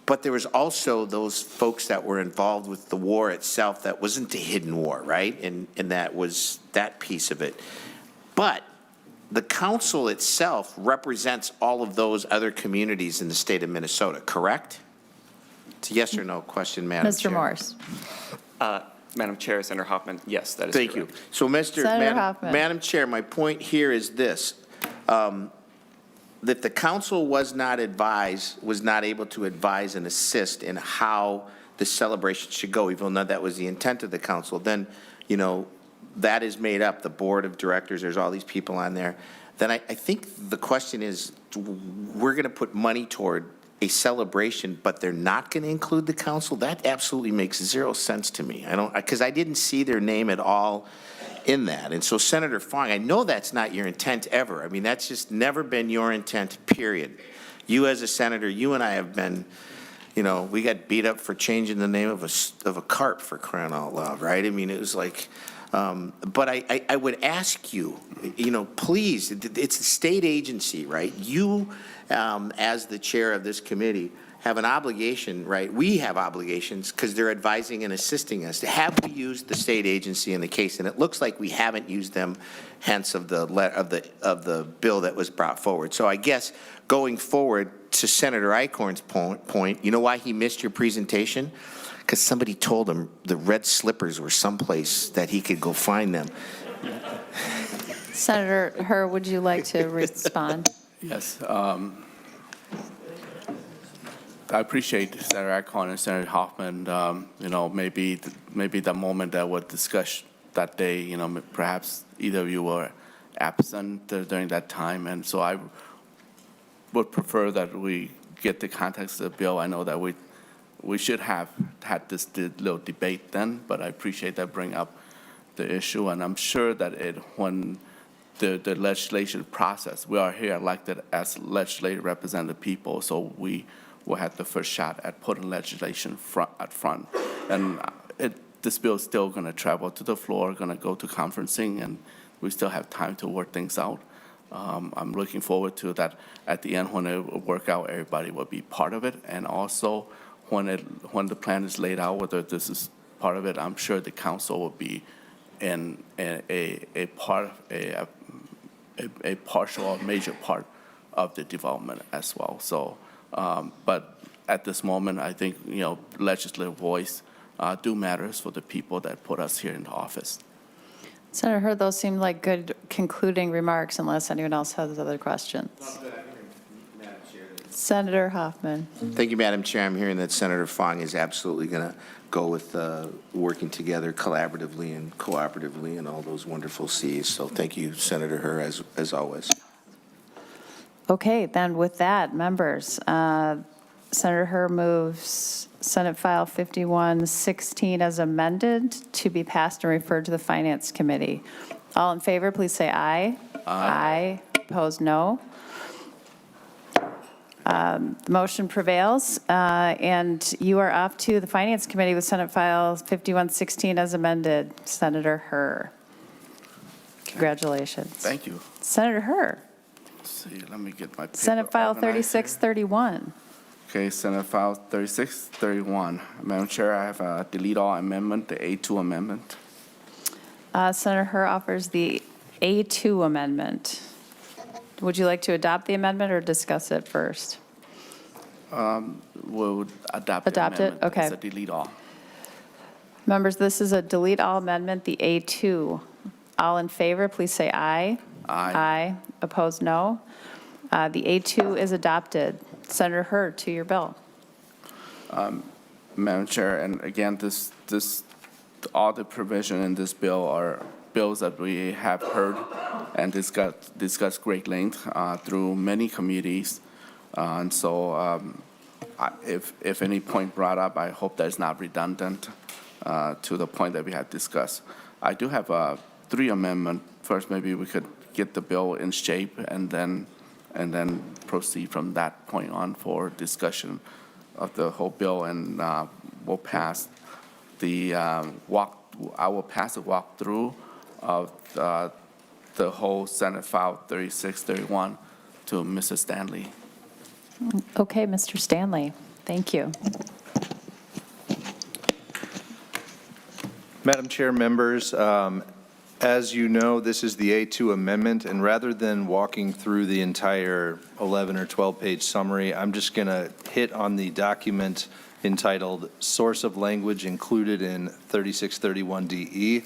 but there was also those folks that were involved with the war itself that wasn't the hidden war, right? And that was that piece of it. But the council itself represents all of those other communities in the state of Minnesota, correct? It's a yes or no question, Madam Chair. Mr. Morse. Madam Chair, Senator Hoffman, yes, that is Thank correct. you. So, Senator Hoffman. Madam Chair, my point here is this. That the council was not able to advise and assist in how the celebration should go, even though that was the intent of the council, then, that is made up, the board of directors, there's all these people on there. Then I think the question is, we're going to put money toward a celebration, but they're not going to include the council? That absolutely makes zero sense to me. Because I didn't see their name at all in that. And so, Senator Fong, I know that's not your intent ever. I mean, that's just never been your intent, period. You as a senator, you and I have been, we got beat up for changing the name of a carp, for crying out loud, right? I mean, it was like, but I would ask you, please, it's a state agency, right? You, as the chair of this committee, have an obligation, right? We have obligations because they're advising and assisting us. Have we used the state agency in the case? And it looks like we haven't used them, hence of the bill that was brought forward. So I guess going forward, to Senator Eichhorn's point, you know why he missed your presentation? Because somebody told him the red slippers were someplace that he could go find them. Senator Her, would you like to respond? Yes. I appreciate Senator Alcorn and Senator Hoffman. Maybe the moment that was discussed that day, perhaps either of you were absent during that time. And so I would prefer that we get the context of the bill. I know that we should have had this little debate then, but I appreciate that bring up the issue. And I'm sure that when the legislation process, we are here elected as legislative representative people, so we will have the first shot at putting legislation up front. And this bill is still going to travel to the floor, going to go to conferencing, and we still have time to work things out. I'm looking forward to that at the end when it will work out, everybody will be part of it. And also when the plan is laid out, whether this is part of it, I'm sure the council will be in a partial or major part of the development as well. So, but at this moment, I think, legislative voice do matters for the people that put us here in the office. Senator Her, those seem like good concluding remarks unless anyone else has other questions. Senator Hoffman. Thank you, Madam Chair. I'm hearing that Senator Fong is absolutely going to go with working together collaboratively and cooperatively and all those wonderful Cs. So thank you, Senator Her, as always. Okay, then with that, members, Senator Her moves Senate File 5116 as amended to be passed and referred to the Finance Committee. All in favor, please say aye. Aye. Opposed, no. The motion prevails, and you are off to the Finance Committee with Senate File 5116 as amended. Senator Her. Congratulations. Thank you. Senator Her. Let's see, let me get my paper Senate File organized here. 3631. Okay, Senate File 3631. Madam Chair, I have a delete all amendment, the A2 amendment. Senator Her offers the A2 amendment. Would you like to adopt the amendment or discuss it first? We'll adopt the Adopt it? amendment. Okay. It's a delete all. Members, this is a delete all amendment, the A2. All in favor, please say aye. Aye. Aye. Opposed, no. The A2 is adopted. Senator Her, to your bill. Madam Chair, and again, all the provision in this bill are bills that we have heard and discussed great length through many committees. And so if any point brought up, I hope that it's not redundant to the point that we have discussed. I do have 3 amendments. First, maybe we could get the bill in shape and then proceed from that point on for discussion of the whole bill, and we'll pass the I will pass a walkthrough of the whole Senate File 3631 to Mrs. Stanley. Okay, Mr. Stanley. Thank you. Madam Chair, members, as you know, this is the A2 amendment, and rather than walking through the entire 11 or 12-page summary, I'm just going to hit on the document entitled Source of Language Included in 3631DE.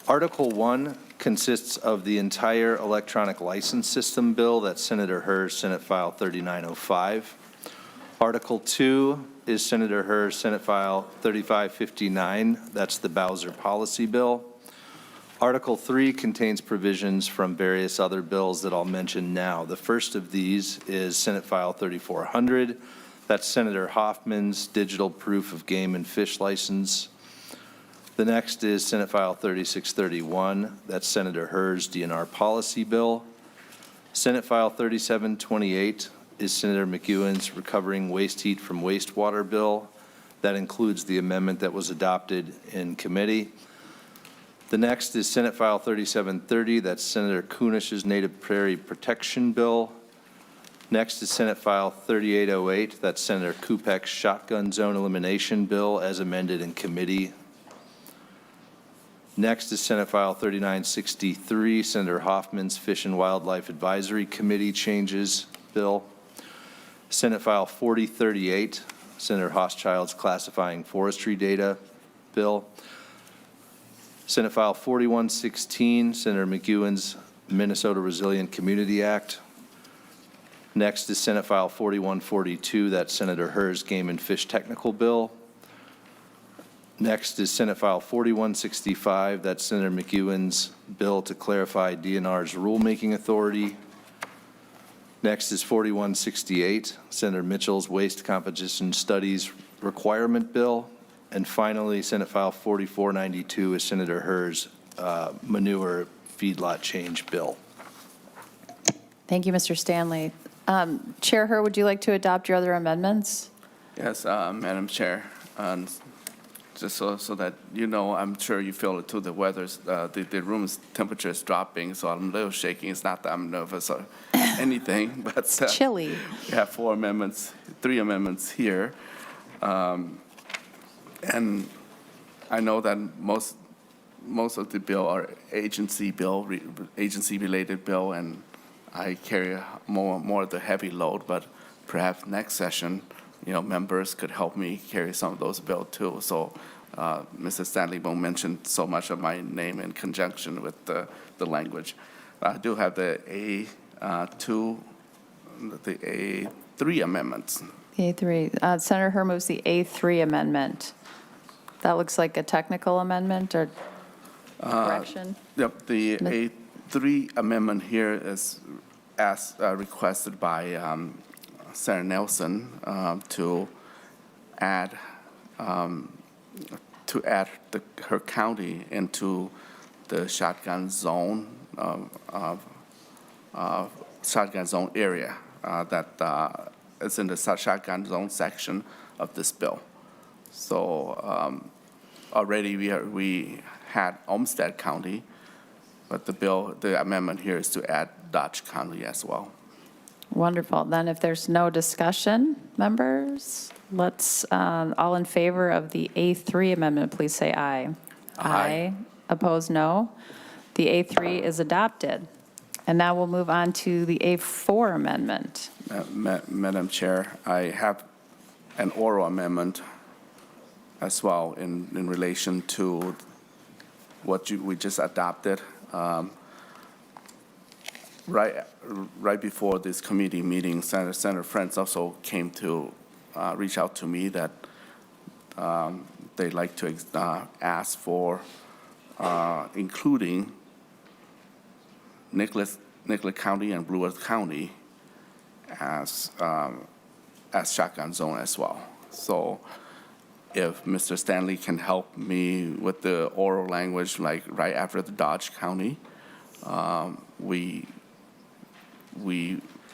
Article 1 consists of the entire electronic license system bill. That's Senator Her's Senate File 3905. Article 2 is Senator Her's Senate File 3559. That's the Bowser Policy Bill. Article 3 contains provisions from various other bills that I'll mention now. The first of these is Senate File 3400. That's Senator Hoffman's Digital Proof of Game and Fish License. The next is Senate File 3631. That's Senator Her's DNR Policy Bill. Senate File 3728 is Senator McEwen's Recovering Waste Heat from Wastewater Bill. That includes the amendment that was adopted in committee. The next is Senate File 3730. That's Senator Kunish's Native Prairie Protection Bill. Next is Senate File 3808. That's Senator Kupek's Shotgun Zone Elimination Bill as amended in committee. Next is Senate File 3963, Senator Hoffman's Fish and Wildlife Advisory Committee Changes Bill. Senate File 4038, Senator Hauschild's Classifying Forestry Data Bill. Senate File 4116, Senator McEwen's Minnesota Resilient Community Act. Next is Senate File 4142, that's Senator Herr's Game and Fish Technical Bill. Next is Senate File 4165, that's Senator McEwen's bill to clarify DNR's rulemaking authority. Next is 4168, Senator Mitchell's Waste Composition Studies Requirement Bill. And finally, Senate File 4492 is Senator Herr's Manure Feedlot Change Bill. Thank you, Mr. Stanley. Chair Herr, would you like to adopt your other amendments? Yes, Madam Chair, and just so that you know, I'm sure you feel it too, the weather's, the room's temperature is dropping, so I'm a little shaking. It's not that I'm nervous or anything, but. Chilly. We have three amendments here. And I know that most of the bill are agency-related bill, and I carry more of the heavy load, but perhaps next session, members could help me carry some of those bills too. So Mr. Stanley won't mention so much of my name in conjunction with the language. I do have the A3 amendments. The A3. Senator Herr moves the A3 amendment. That looks like a technical amendment or correction? Yep, the A3 amendment here is as requested by Senator Nelson to add her county into the shotgun zone area that is in the shotgun zone section of this bill. So already we had Olmsted County, but the amendment here is to add Dodge County as well. Wonderful. Then if there's no discussion, members, let's, all in favor of the A3 amendment, please say aye. Aye. Opposed, no. The A3 is adopted. And now we'll move on to the A4 amendment. Madam Chair, I have an oral amendment as well in relation to what we just adopted. Right before this committee meeting, Senator Frentz also came to reach out to me that they'd like to ask for including Nicholas County and Blue Earth County as shotgun zone as well. So if Mr. Stanley can help me with the oral language, like right after the Dodge County, I'd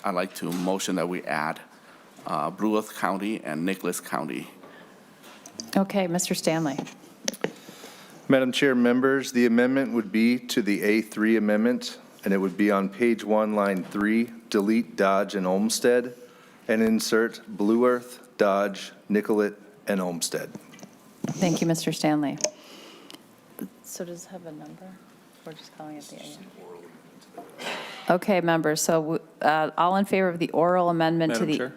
like to motion that we add Blue Earth County and Nicholas County. Okay, Mr. Stanley. Madam Chair, members, the amendment would be to the A3 amendment, and it would be on page 1, line 3, delete Dodge and Olmsted, and insert Blue Earth, Dodge, Nicollet, and Olmsted. Thank you, Mr. Stanley. So does it have a number? We're just calling it the A. Okay, members, so all in favor of the oral amendment to Madam the. Chair,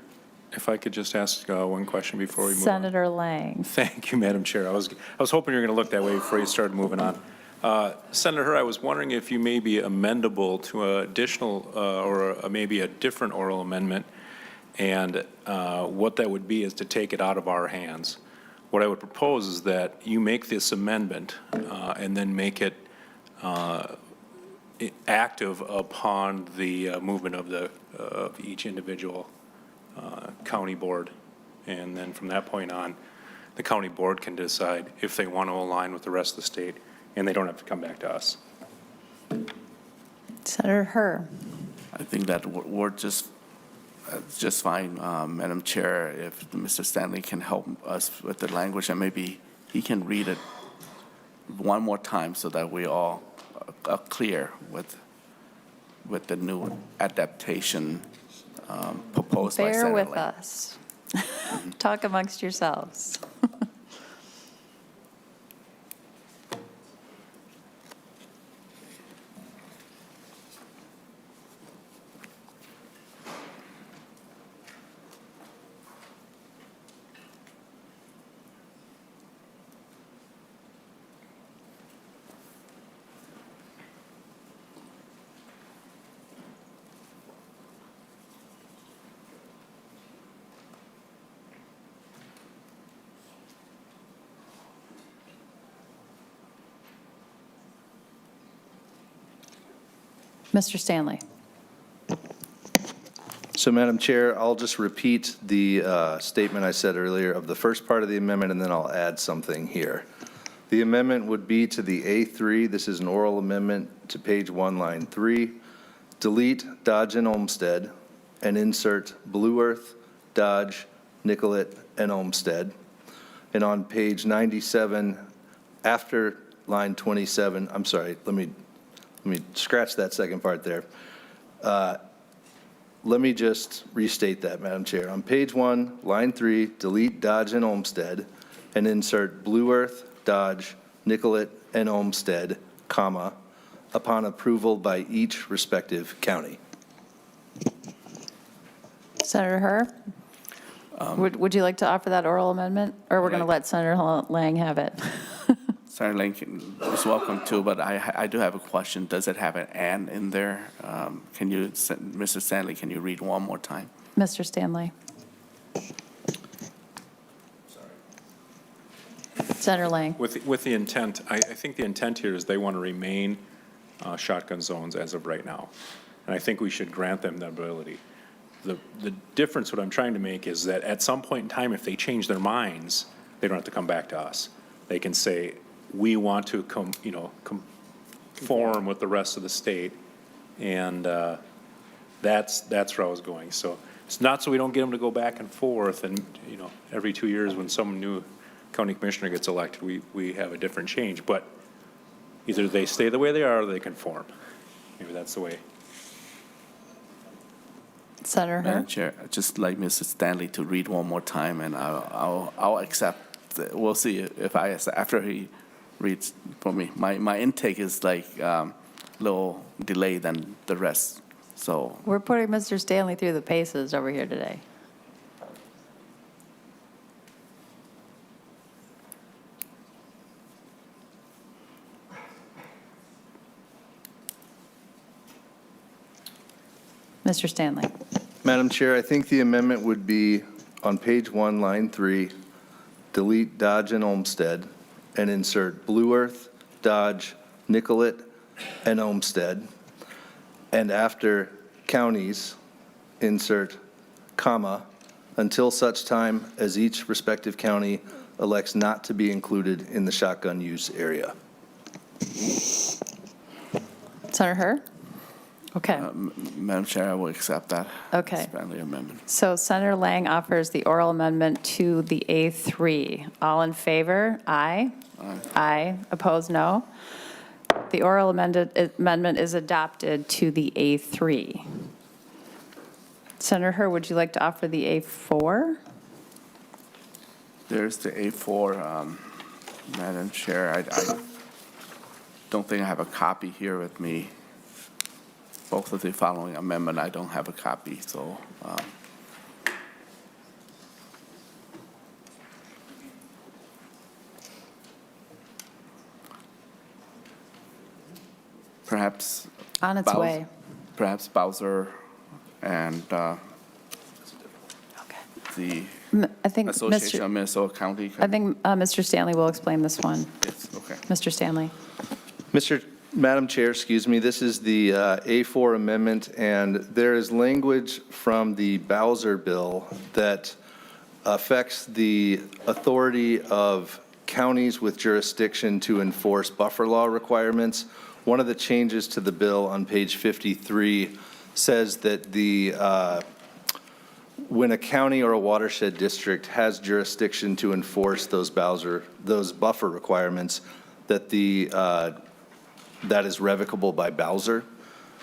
if I could just ask one question before we move on. Senator Lang. Thank you, Madam Chair. I was hoping you were going to look that way before you started moving on. Senator Herr, I was wondering if you may be amendable to an additional or maybe a different oral amendment, and what that would be is to take it out of our hands. What I would propose is that you make this amendment and then make it active upon the movement of each individual county board. And then from that point on, the county board can decide if they want to align with the rest of the state, and they don't have to come back to us. Senator Herr. I think that we're just fine, Madam Chair, if Mr. Stanley can help us with the language, and maybe he can read it one more time so that we all are clear with the new adaptation proposed by Senator Bear with Lang. us. Talk amongst yourselves. Mr. Stanley. So, Madam Chair, I'll just repeat the statement I said earlier of the first part of the amendment, and then I'll add something here. The amendment would be to the A3. This is an oral amendment to page 1, line 3. Delete Dodge and Olmsted and insert Blue Earth, Dodge, Nicollet, and Olmsted. And on page 97, after line 27, I'm sorry, let me scratch that second part there. Let me just restate that, Madam Chair. On page 1, line 3, delete Dodge and Olmsted and insert Blue Earth, Dodge, Nicollet, and Olmsted, comma, upon approval by each respective county. Senator Herr? Would you like to offer that oral amendment? Or we're going to let Senator Lang have it? Senator Lincoln is welcome too, but I do have a question. Does it have an "and" in there? Can you, Mr. Stanley, can you read one more time? Mr. Stanley. Senator Lang. With the intent, I think the intent here is they want to remain shotgun zones as of right now. And I think we should grant them the ability. The difference, what I'm trying to make, is that at some point in time, if they change their minds, they don't have to come back to us. They can say, we want to conform with the rest of the state, and that's where I was going. So it's not so we don't get them to go back and forth, and every 2 years when some new county commissioner gets elected, we have a different change. But either they stay the way they are, or they conform. Maybe that's the way. Senator Herr. Madam Chair, I'd just like Mr. Stanley to read one more time, and I'll accept. We'll see if after he reads for me. My intake is like a little delayed than the rest, so. We're putting Mr. Stanley through the paces over here today. Mr. Stanley. Madam Chair, I think the amendment would be on page 1, line 3, delete Dodge and Olmsted and insert Blue Earth, Dodge, Nicollet, and Olmsted. And after counties, insert comma, until such time as each respective county elects not to be included in the shotgun use area. Senator Herr? Okay. Madam Chair, I will accept that. Okay. As friendly amendment. So Senator Lang offers the oral amendment to the A3. All in favor? Aye. Aye. Aye. Opposed? No. The oral amendment is adopted to the A3. Senator Herr, would you like to offer the A4? There's the A4, Madam Chair. I don't think I have a copy here with me. Both of the following amendment, I don't have a copy, so. Perhaps. On its way. Perhaps Bowser and Okay. the I think Association of Minnesota County. I think Mr. Stanley will explain this one. Yes, okay. Mr. Stanley. Madam Chair, excuse me, this is the A4 amendment, and there is language from the Bowser bill that affects the authority of counties with jurisdiction to enforce buffer law requirements. One of the changes to the bill on page 53 says that when a county or a watershed district has jurisdiction to enforce those buffer requirements, that that is revocable by Bowser.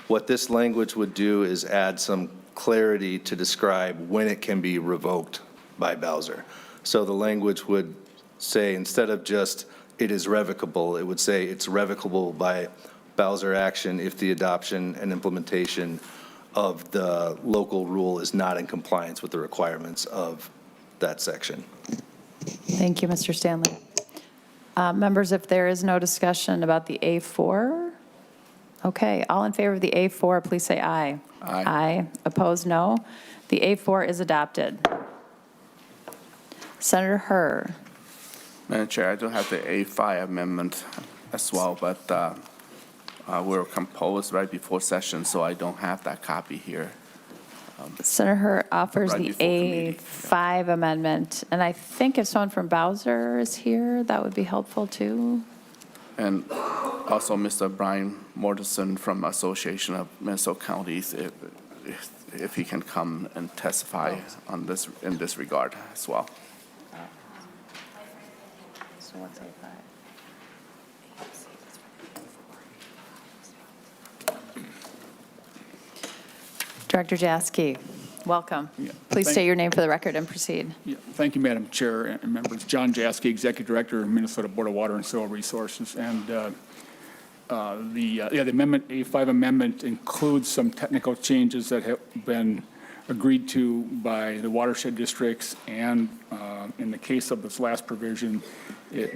What this language would do is add some clarity to describe when it can be revoked by Bowser. So the language would say, instead of just it is revocable, it would say it's revocable by Bowser action if the adoption and implementation of the local rule is not in compliance with the requirements of that section. Thank you, Mr. Stanley. Members, if there is no discussion about the A4, okay, all in favor of the A4, please say aye. Aye. Aye. Opposed, no. The A4 is adopted. Senator Herr. Madam Chair, I do have the A5 amendment as well, but were composed right before session, so I don't have that copy here. Senator Hur offers Right the before committee, A5 amendment, and I think if someone from Bowser is here, that would be helpful too. And also Mr. Brian Mortensen from Association of Minnesota Counties, if he can come and testify on this, in this regard as well. So what's A5? Director Jaski, welcome. Yeah, Please thank- state your name for the record and proceed. Yeah, thank you, Madam Chair and members. John Jaski, Executive Director of Minnesota Board of Water and Soil Resources. And the amendment, A5 amendment includes some technical changes that have been agreed to by the watershed districts and in the case of this last provision,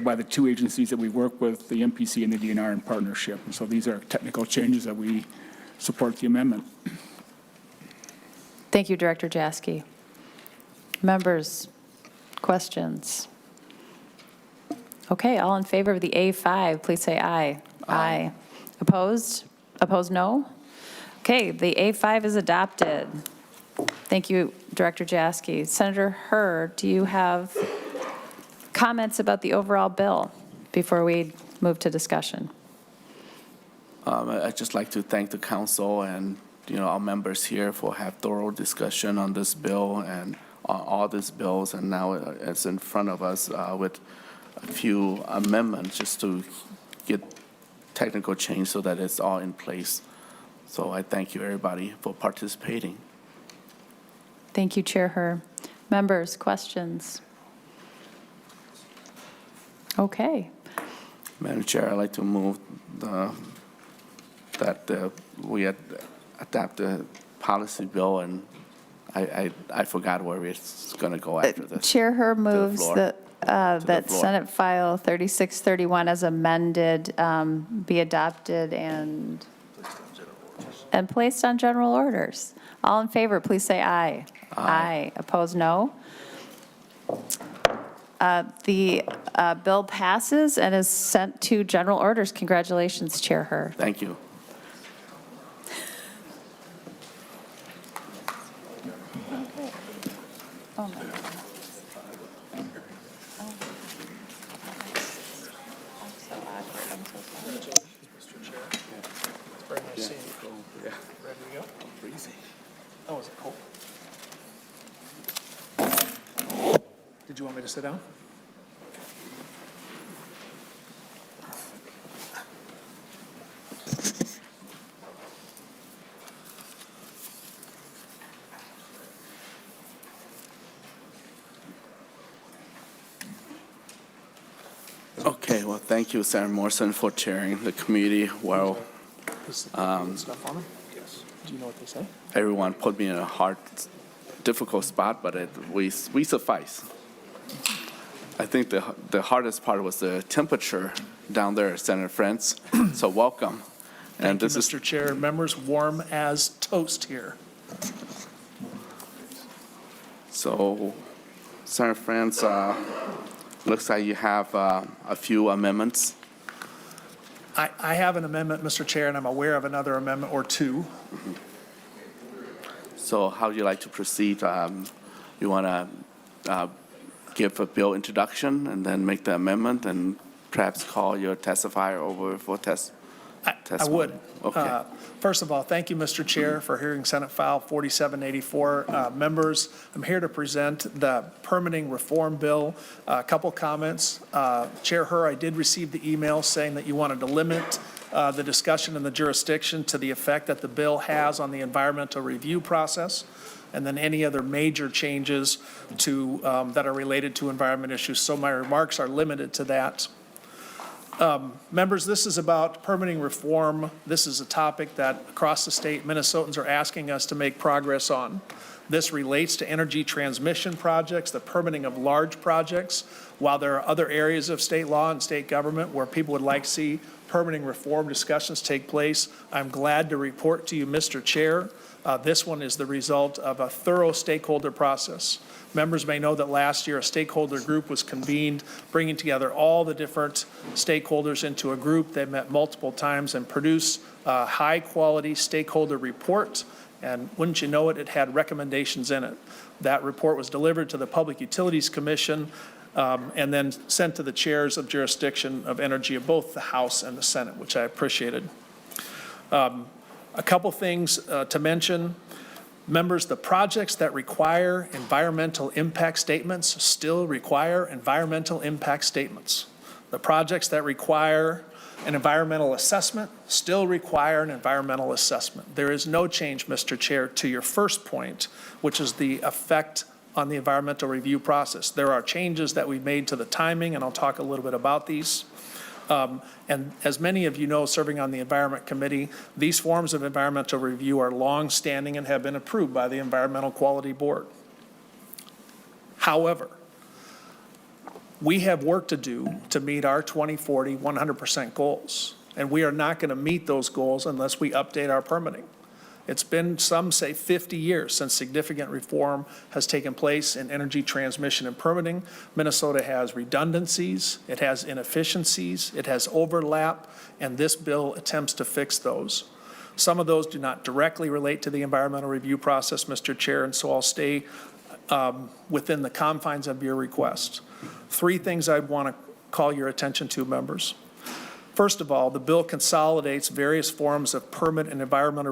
by the two agencies that we work with, the MPC and the DNR in partnership. And so these are technical changes that we support the amendment. Thank you, Director Jaski. Members, questions? Okay, all in favor of the A5, please say aye. Aye. Opposed? Opposed, no? Okay, the A5 is adopted. Thank you, Director Jaski. Senator Hur, do you have comments about the overall bill before we move to discussion? I'd just like to thank the council and, our members here for have thorough discussion on this bill and on all these bills. And now it's in front of us with a few amendments just to get technical change so that it's all in place. So I thank you, everybody, for participating. Thank you, Chair Hur. Members, questions? Okay. Madam Chair, I'd like to move that we adapt the policy bill, and I forgot where it's going to go after this. Chair Hur moves floor. that floor. Senate File 3631 as amended be adopted and placed on general orders. All in favor, please say aye. Aye. Opposed, no. The bill passes and is sent to general orders. Congratulations, Chair Hur. Thank you. Oh, my God. Oh, is it cold? Did you want me to sit down? Okay, well, thank you, Senator Morrison, for chairing the committee. Well, Stuff on them? Yes. Do you know what they say? everyone put me in a hard, difficult spot, but we suffice. I think the hardest part was the temperature down there, Senator Frentz. So welcome. Thank you, Mr. Chair. Members, warm as toast here. So, Senator Frentz, looks like you have a few amendments. I have an amendment, Mr. Chair, and I'm aware of another amendment or two. So how would you like to proceed? You want to give a bill introduction and then make the amendment and perhaps call your testifier over for I testimony? would. Okay. First of all, thank you, Mr. Chair, for hearing Senate File 4784. Members, I'm here to present the permitting reform bill. A couple comments. Chair Hur, I did receive the email saying that you wanted to limit the discussion in the jurisdiction to the effect that the bill has on the environmental review process, and then any other major changes to, that are related to environment issues. So my remarks are limited to that. Members, this is about permitting reform. This is a topic that across the state, Minnesotans are asking us to make progress on. This relates to energy transmission projects, the permitting of large projects. While there are other areas of state law and state government where people would like to see permitting reform discussions take place, I'm glad to report to you, Mr. Chair, This one is the result of a thorough stakeholder process. Members may know that last year a stakeholder group was convened, bringing together all the different stakeholders into a group. They met multiple times and produced a high-quality stakeholder report. And wouldn't you know it, it had recommendations in it. That report was delivered to the Public Utilities Commission and then sent to the chairs of jurisdiction of energy of both the House and the Senate, which I appreciated. A couple things to mention. Members, the projects that require environmental impact statements still require environmental impact statements. The projects that require an environmental assessment still require an environmental assessment. There is no change, Mr. Chair, to your first point, which is the effect on the environmental review process. There are changes that we've made to the timing, and I'll talk a little bit about these. And as many of you know, serving on the Environment Committee, these forms of environmental review are long-standing and have been approved by the Environmental Quality Board. However, we have work to do to meet our 2040 100% goals, and we are not going to meet those goals unless we update our permitting. It's been, some say, 50 years since significant reform has taken place in energy transmission and permitting. Minnesota has redundancies, it has inefficiencies, it has overlap, and this bill attempts to fix those. Some of those do not directly relate to the environmental review process, Mr. Chair, and so I'll stay within the confines of your request. Three things I'd want to call your attention to, members. First of all, the bill consolidates various forms of permit and environmental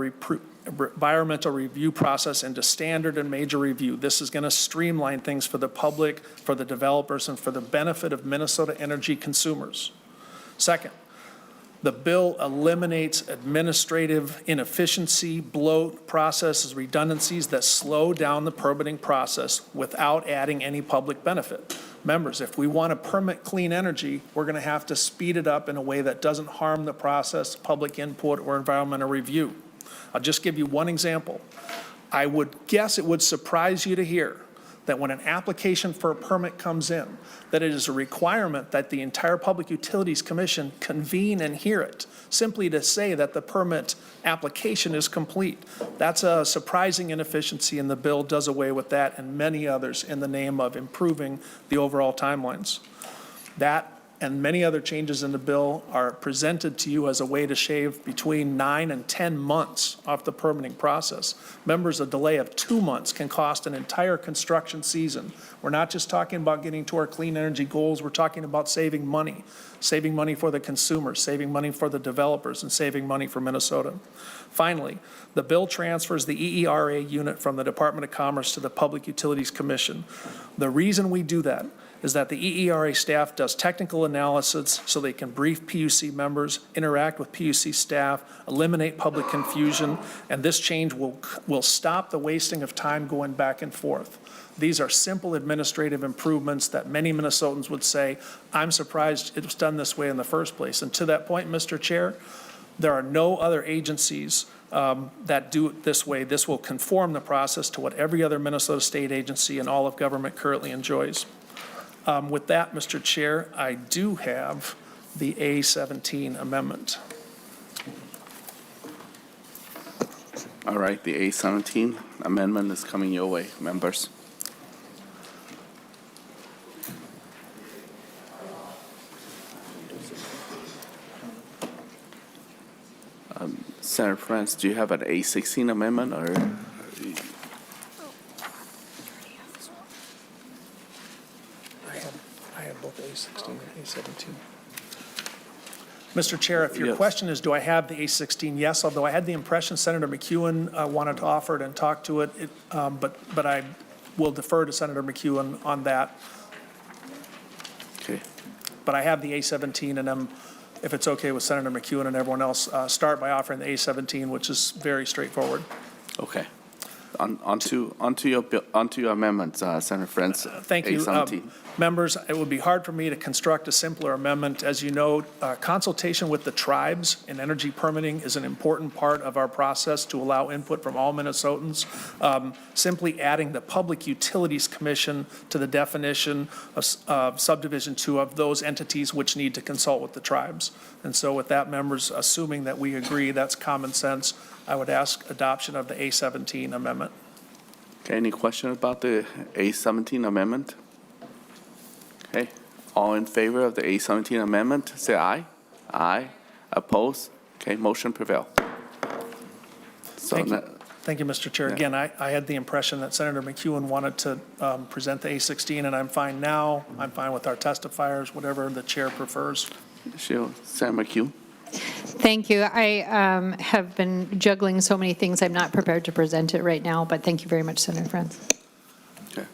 review process into standard and major review. This is going to streamline things for the public, for the developers, and for the benefit of Minnesota energy consumers. Second, the bill eliminates administrative inefficiency, bloat, processes, redundancies that slow down the permitting process without adding any public benefit. Members, if we want to permit clean energy, we're going to have to speed it up in a way that doesn't harm the process, public input, or environmental review. I'll just give you one example. I would guess it would surprise you to hear that when an application for a permit comes in, that it is a requirement that the entire Public Utilities Commission convene and hear it, simply to say that the permit application is complete. That's a surprising inefficiency, and the bill does away with that and many others in the name of improving the overall timelines. That and many other changes in the bill are presented to you as a way to shave between 9 and 10 months off the permitting process. Members, a delay of 2 months can cost an entire construction season. We're not just talking about getting to our clean energy goals, we're talking about saving money for the consumer, saving money for the developers, and saving money for Minnesota. Finally, the bill transfers the EERA unit from the Department of Commerce to the Public Utilities Commission. The reason we do that is that the EERA staff does technical analysis so they can brief PUC members, interact with PUC staff, eliminate public confusion, and this change will stop the wasting of time going back and forth. These are simple administrative improvements that many Minnesotans would say, I'm surprised it was done this way in the first place. And to that point, Mr. Chair, there are no other agencies that do it this way. This will conform the process to what every other Minnesota state agency and all of government currently enjoys. With that, Mr. Chair, I do have the A17 amendment. All right, the A17 amendment is coming your way, members. Senator Frentz, do you have an A16 amendment, or? I have both A16 and A17. Mr. Chair, if your Yes. question is, do I have the A16? Yes, although I had the impression Senator McEwen wanted to offer it and talk to it, but I will defer to Senator McEwen on that. Okay. But I have the A17, and if it's okay with Senator McEwen and everyone else, start by offering the A17, which is very straightforward. Okay. Onto your amendments, Senator Frentz. Thank you. A17. Members, it would be hard for me to construct a simpler amendment. As you know, consultation with the tribes in energy permitting is an important part of our process to allow input from all Minnesotans. Simply adding the Public Utilities Commission to the definition of subdivision 2 of those entities which need to consult with the tribes. And so with that, members, assuming that we agree, that's common sense, I would ask adoption of the A17 amendment. Okay, any question about the A17 amendment? Okay, all in favor of the A17 amendment, say aye. Aye. Opposed? Okay, motion prevail. So Thank you. now- Thank you, Mr. Chair. Yeah. Again, I had the impression that Senator McEwen wanted to present the A16, and I'm fine now. I'm fine with our testifiers, whatever the chair prefers. Senator McHugh. Thank you. I have been juggling so many things, I'm not prepared to present it right now, but thank you very much, Senator Frentz. Okay.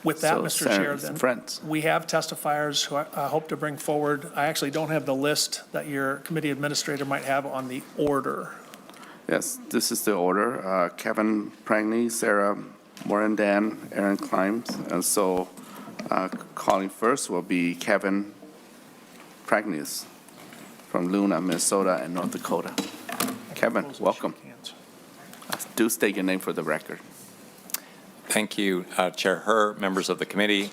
With that, So, Mr. Chair, Senator then, Frentz. we have testifiers who I hope to bring forward. I actually don't have the list that your committee administrator might have on the order. Yes, this is the order. Kevin Prangney, Sarah Morandan, Aaron Climbs. And so calling first will be Kevin Prangney from Luna, Minnesota, and North Dakota. Kevin, welcome. Do state your name for the record. Thank you, Chair Herr, members of the committee.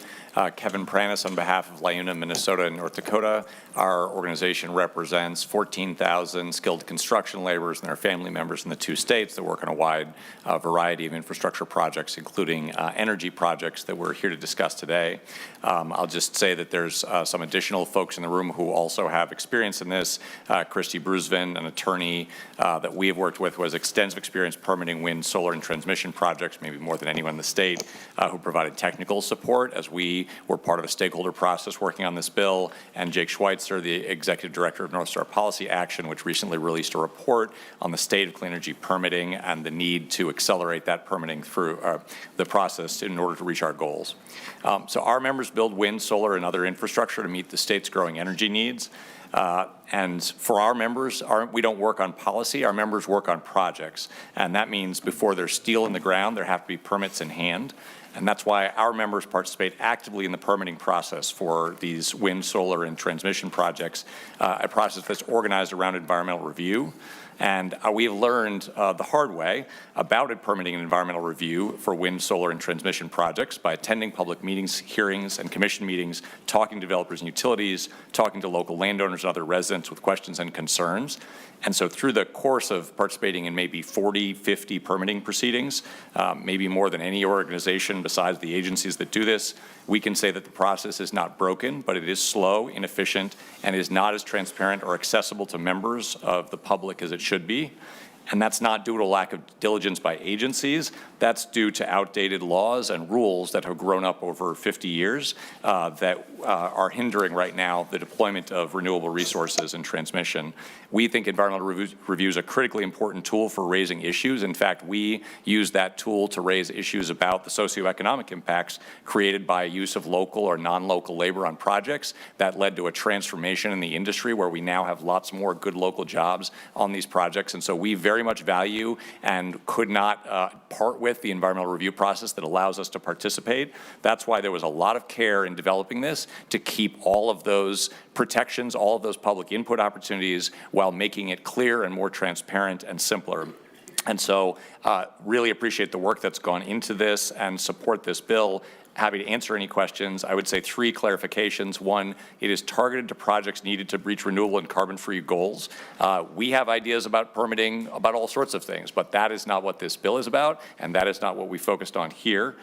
Kevin Pranis on behalf of LiUNA, Minnesota and North Dakota. Our organization represents 14,000 skilled construction laborers and their family members in the two states that work on a wide variety of infrastructure projects, including energy projects that we're here to discuss today. I'll just say that there's some additional folks in the room who also have experience in this. Christy Brusvin, an attorney that we have worked with, who has extensive experience permitting wind, solar, and transmission projects, maybe more than anyone in the state, who provided technical support as we were part of a stakeholder process working on this bill, and Jake Schweitzer, the Executive Director of North Star Policy Action, which recently released a report on the state of clean energy permitting and the need to accelerate that permitting through the process in order to reach our goals. So our members build wind, solar, and other infrastructure to meet the state's growing energy needs. And for our members, we don't work on policy, our members work on projects. And that means before there's steel in the ground, there have to be permits in hand. And that's why our members participate actively in the permitting process for these wind, solar, and transmission projects, a process that's organized around environmental review. And we have learned the hard way about permitting and environmental review for wind, solar, and transmission projects by attending public meetings, hearings, and commission meetings, talking to developers and utilities, talking to local landowners and other residents with questions and concerns. And so through the course of participating in maybe 40, 50 permitting proceedings, maybe more than any organization besides the agencies that do this, we can say that the process is not broken, but it is slow, inefficient, and is not as transparent or accessible to members of the public as it should be. And that's not due to a lack of diligence by agencies. That's due to outdated laws and rules that have grown up over 50 years that are hindering right now the deployment of renewable resources and transmission. We think environmental review is a critically important tool for raising issues. In fact, we use that tool to raise issues about the socioeconomic impacts created by use of local or non-local labor on projects. That led to a transformation in the industry where we now have lots more good local jobs on these projects. And so we very much value and could not part with the environmental review process that allows us to participate. That's why there was a lot of care in developing this to keep all of those protections, all of those public input opportunities while making it clear and more transparent and simpler. And so really appreciate the work that's gone into this and support this bill. Happy to answer any questions. I would say 3 clarifications. One, it is targeted to projects needed to reach renewable and carbon-free goals. We have ideas about permitting, about all sorts of things, but that is not what this bill is about, and that is not what we focused on here.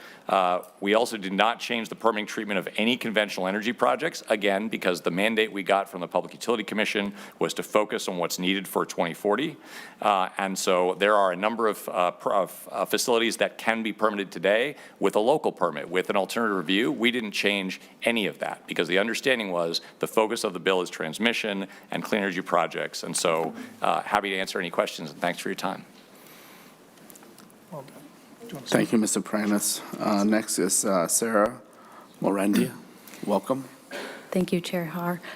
We also did not change the permitting treatment of any conventional energy projects, again, because the mandate we got from the Public Utility Commission was to focus on what's needed for 2040. And so there are a number of facilities that can be permitted today with a local permit, with an alternative review. We didn't change any of that because the understanding was the focus of the bill is transmission and clean energy projects. And so happy to answer any questions, and thanks for your time. Thank you, Mr. Pranis. Next is Sarah Morandia. Welcome. Thank you, Chair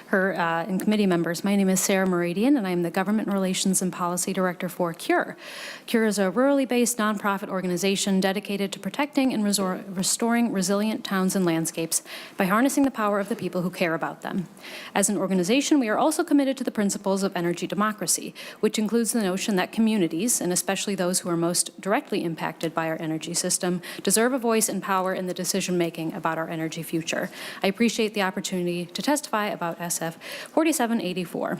Herr and committee members. My name is Sarah Meridian, and I'm the Government Relations and Policy Director for CURE. CURE is a rurally based nonprofit organization dedicated to protecting and restoring resilient towns and landscapes by harnessing the power of the people who care about them. As an organization, we are also committed to the principles of energy democracy, which includes the notion that communities, and especially those who are most directly impacted by our energy system, deserve a voice and power in the decision-making about our energy future. I appreciate the opportunity to testify about SF 4784.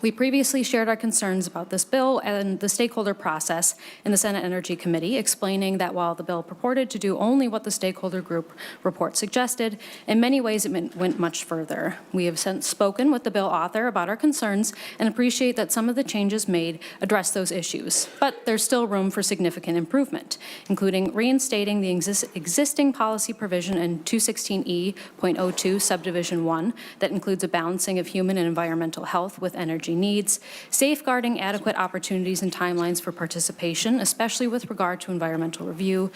We previously shared our concerns about this bill and the stakeholder process in the Senate Energy Committee, explaining that while the bill purported to do only what the stakeholder group report suggested, in many ways it went much further. We have since spoken with the bill author about our concerns and appreciate that some of the changes made address those issues, but there's still room for significant improvement, including reinstating the existing policy provision in 216E.02 subdivision 1 that includes a balancing of human and environmental health with energy needs, safeguarding adequate opportunities and timelines for participation, especially with regard to environmental review,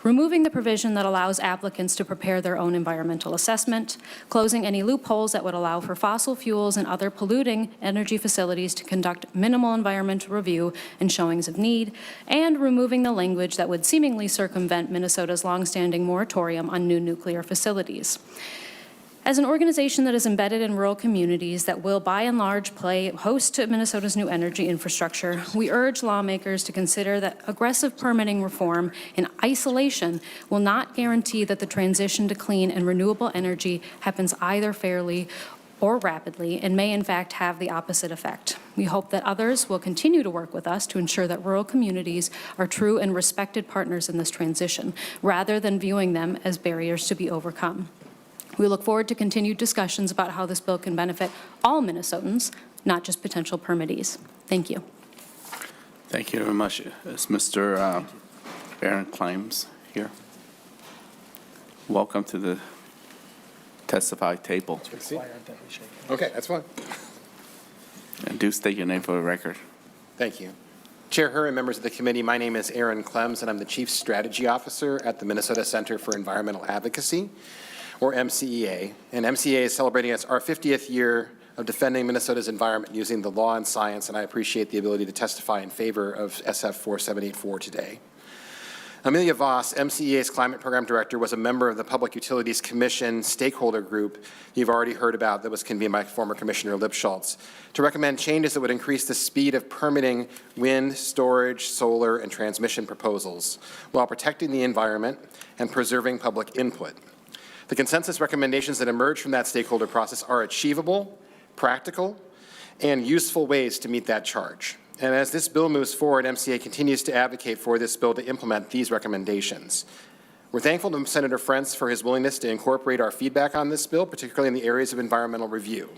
removing the provision that allows applicants to prepare their own environmental assessment, closing any loopholes that would allow for fossil fuels and other polluting energy facilities to conduct minimal environmental review and showings of need, and removing the language that would seemingly circumvent Minnesota's longstanding moratorium on new nuclear facilities. As an organization that is embedded in rural communities that will, by and large, play host to Minnesota's new energy infrastructure, we urge lawmakers to consider that aggressive permitting reform in isolation will not guarantee that the transition to clean and renewable energy happens either fairly or rapidly, and may in fact have the opposite effect. We hope that others will continue to work with us to ensure that rural communities are true and respected partners in this transition, rather than viewing them as barriers to be overcome. We look forward to continued discussions about how this bill can benefit all Minnesotans, not just potential permittees. Thank you. Thank you very much. Is Mr. Aaron Climbs here? Welcome to the testify table. Okay, that's fine. And do state your name for the record. Thank you. Chair Hur and members of the committee, my name is Aaron Clems, and I'm the Chief Strategy Officer at the Minnesota Center for Environmental Advocacy, or MCEA. And MCEA is celebrating our 50th year of defending Minnesota's environment using the law and science, and I appreciate the ability to testify in favor of SF 4784 today. Amelia Voss, MCEA's Climate Program Director, was a member of the Public Utilities Commission stakeholder group you've already heard about that was convened by former Commissioner Lipschultz to recommend changes that would increase the speed of permitting wind, storage, solar, and transmission proposals while protecting the environment and preserving public input. The consensus recommendations that emerge from that stakeholder process are achievable, practical, and useful ways to meet that charge. And as this bill moves forward, MCA continues to advocate for this bill to implement these recommendations. We're thankful to Senator Frentz for his willingness to incorporate our feedback on this bill, particularly in the areas of environmental review.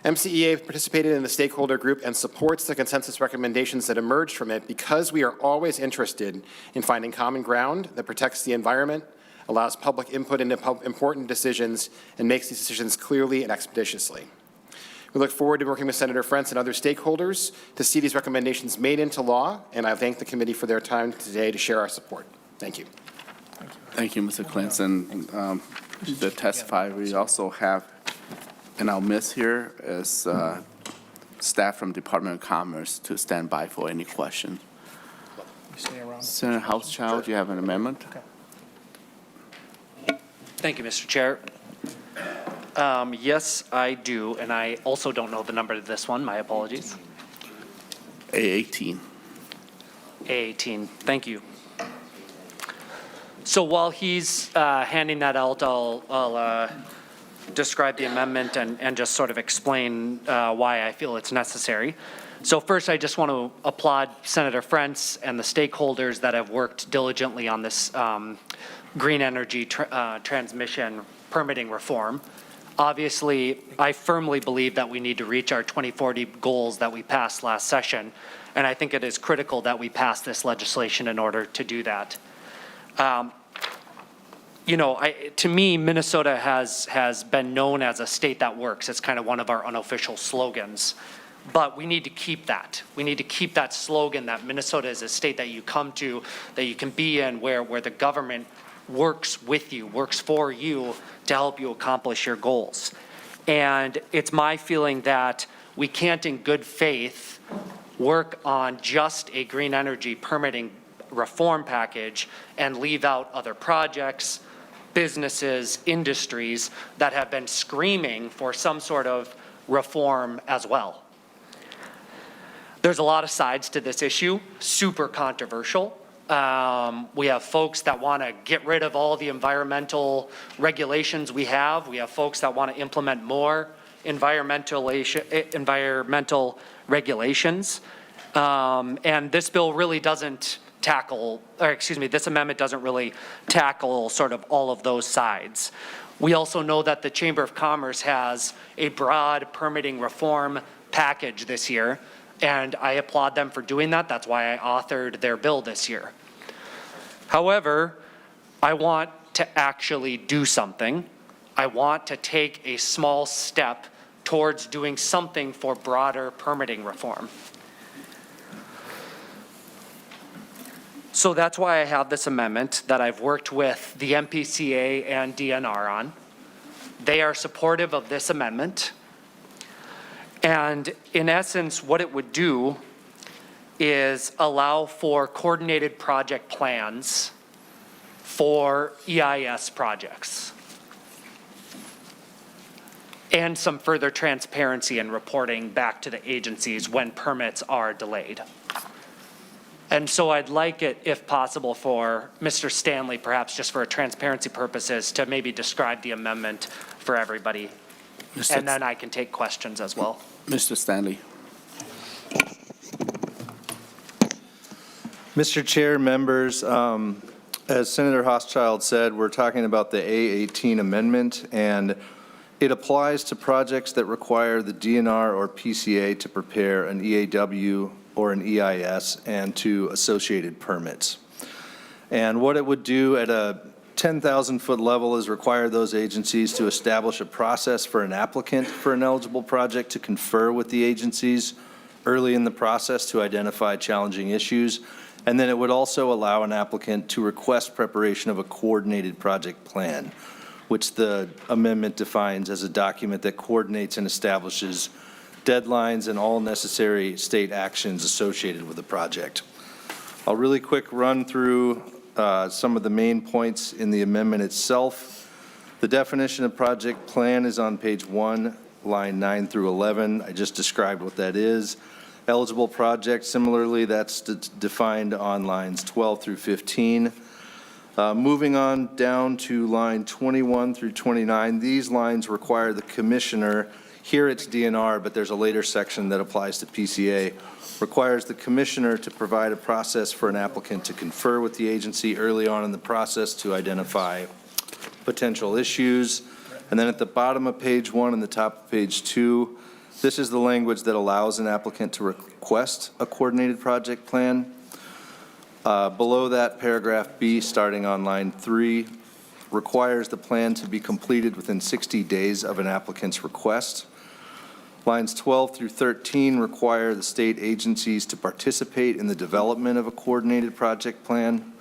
MCEA participated in the stakeholder group and supports the consensus recommendations that emerged from it because we are always interested in finding common ground that protects the environment, allows public input into important decisions, and makes these decisions clearly and expeditiously. We look forward to working with Senator Frentz and other stakeholders to see these recommendations made into law, and I thank the committee for their time today to share our support. Thank you. Thank you, Mr. Clinton. The testifier we also have in our midst here is staff from Department of Commerce to stand by for any question. Senator Hauschild, do you have an amendment? Okay. Thank you, Mr. Chair. Yes, I do, and I also don't know the number to this one. My apologies. A18. A18, thank you. So while he's handing that out, I'll describe the amendment and just sort of explain why I feel it's necessary. So first, I just want to applaud Senator Frentz and the stakeholders that have worked diligently on this green energy transmission permitting reform. Obviously, I firmly believe that we need to reach our 2040 goals that we passed last session, and I think it is critical that we pass this legislation in order to do that. You know, to me, Minnesota has been known as a state that works. It's kind of one of our unofficial slogans. But we need to keep that. We need to keep that slogan that Minnesota is a state that you come to, that you can be in, where the government works with you, works for you to help you accomplish your goals. And it's my feeling that we can't in good faith work on just a green energy permitting reform package and leave out other projects, businesses, industries that have been screaming for some sort of reform as well. There's a lot of sides to this issue, super controversial. We have folks that want to get rid of all the environmental regulations we have. We have folks that want to implement more. environmental regulations. And this bill really doesn't tackle, or excuse me, this amendment doesn't really tackle sort of all of those sides. We also know that the Chamber of Commerce has a broad permitting reform package this year, and I applaud them for doing that. That's why I authored their bill this year. However, I want to actually do something. I want to take a small step towards doing something for broader permitting reform. So that's why I have this amendment that I've worked with the MPCA and DNR on. They are supportive of this amendment. And in essence, what it would do is allow for coordinated project plans for EIS projects, and some further transparency and reporting back to the agencies when permits are delayed. And so I'd like it, if possible, for Mr. Stanley, perhaps just for transparency purposes, to maybe describe the amendment for everybody. And then I can take questions as well. Mr. Stanley. Mr. Chair, members, as Senator Hauschild said, we're talking about the A18 amendment, and it applies to projects that require the DNR or PCA to prepare an EAW or an EIS and to associated permits. And what it would do at a 10,000-foot level is require those agencies to establish a process for an applicant for an eligible project to confer with the agencies early in the process to identify challenging issues. And then it would also allow an applicant to request preparation of a coordinated project plan, which the amendment defines as a document that coordinates and establishes deadlines and all necessary state actions associated with the project. I'll really quick run through some of the main points in the amendment itself. The definition of project plan is on page 1, line 9 through 11. I just described what that is. Eligible project, similarly, that's defined on lines 12 through 15. Moving on down to line 21 through 29, these lines require the commissioner, here it's DNR, but there's a later section that applies to PCA, requires the commissioner to provide a process for an applicant to confer with the agency early on in the process to identify potential issues. And then at the bottom of page 1 and the top of page 2, this is the language that allows an applicant to request a coordinated project plan. Below that, paragraph B, starting on line 3, requires the plan to be completed within 60 days of an applicant's request. Lines 12 through 13 require the state agencies to participate in the development of a coordinated project plan.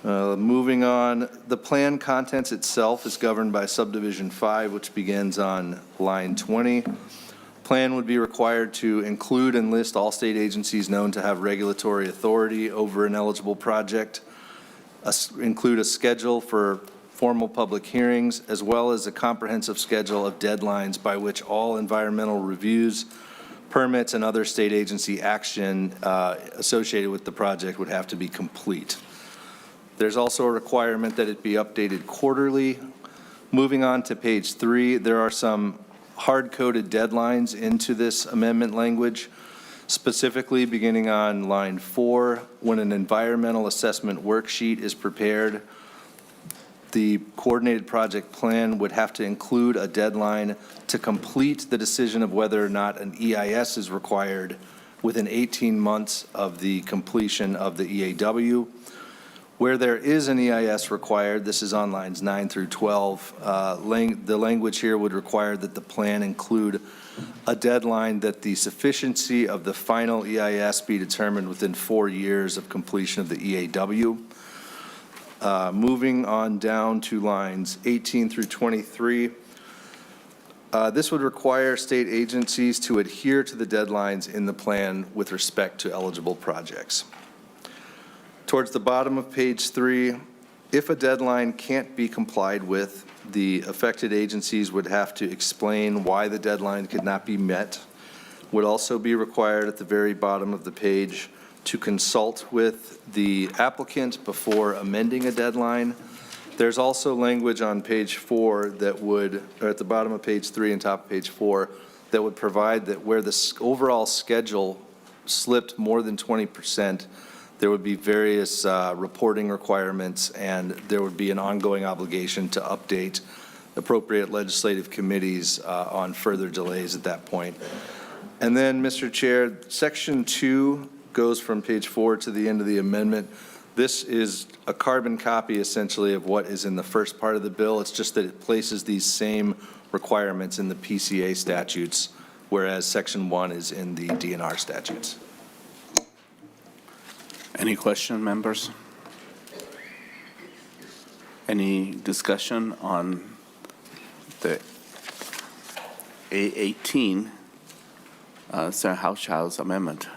Moving on, the plan contents itself is governed by subdivision 5, which begins on line 20. Plan would be required to include and list all state agencies known to have regulatory authority over an eligible project, include a schedule for formal public hearings, as well as a comprehensive schedule of deadlines by which all environmental reviews, permits, and other state agency action associated with the project would have to be complete. There's also a requirement that it be updated quarterly. Moving on to page 3, there are some hard-coded deadlines into this amendment language, specifically beginning on line 4, when an environmental assessment worksheet is prepared, the coordinated project plan would have to include a deadline to complete the decision of whether or not an EIS is required within 18 months of the completion of the EAW. Where there is an EIS required, this is on lines 9 through 12, the language here would require that the plan include a deadline that the sufficiency of the final EIS be determined within 4 years of completion of the EAW. Moving on down to lines 18 through 23, this would require state agencies to adhere to the deadlines in the plan with respect to eligible projects. Towards the bottom of page 3, if a deadline can't be complied with, the affected agencies would have to explain why the deadline could not be met. Would also be required at the very bottom of the page to consult with the applicant before amending a deadline, There's also language on page 4 that would, or at the bottom of page 3 and top of page 4, that would provide that where the overall schedule slipped more than 20%, there would be various reporting requirements, and there would be an ongoing obligation to update appropriate legislative committees on further delays at that point. And then, Mr. Chair, Section 2 goes from page 4 to the end of the amendment. This is a carbon copy, essentially, of what is in the first part of the bill. It's just that it places these same requirements in the PCA statutes, whereas Section 1 is in the DNR statutes. Any question, members? Any discussion on the A18, Senator Hauschild's amendment?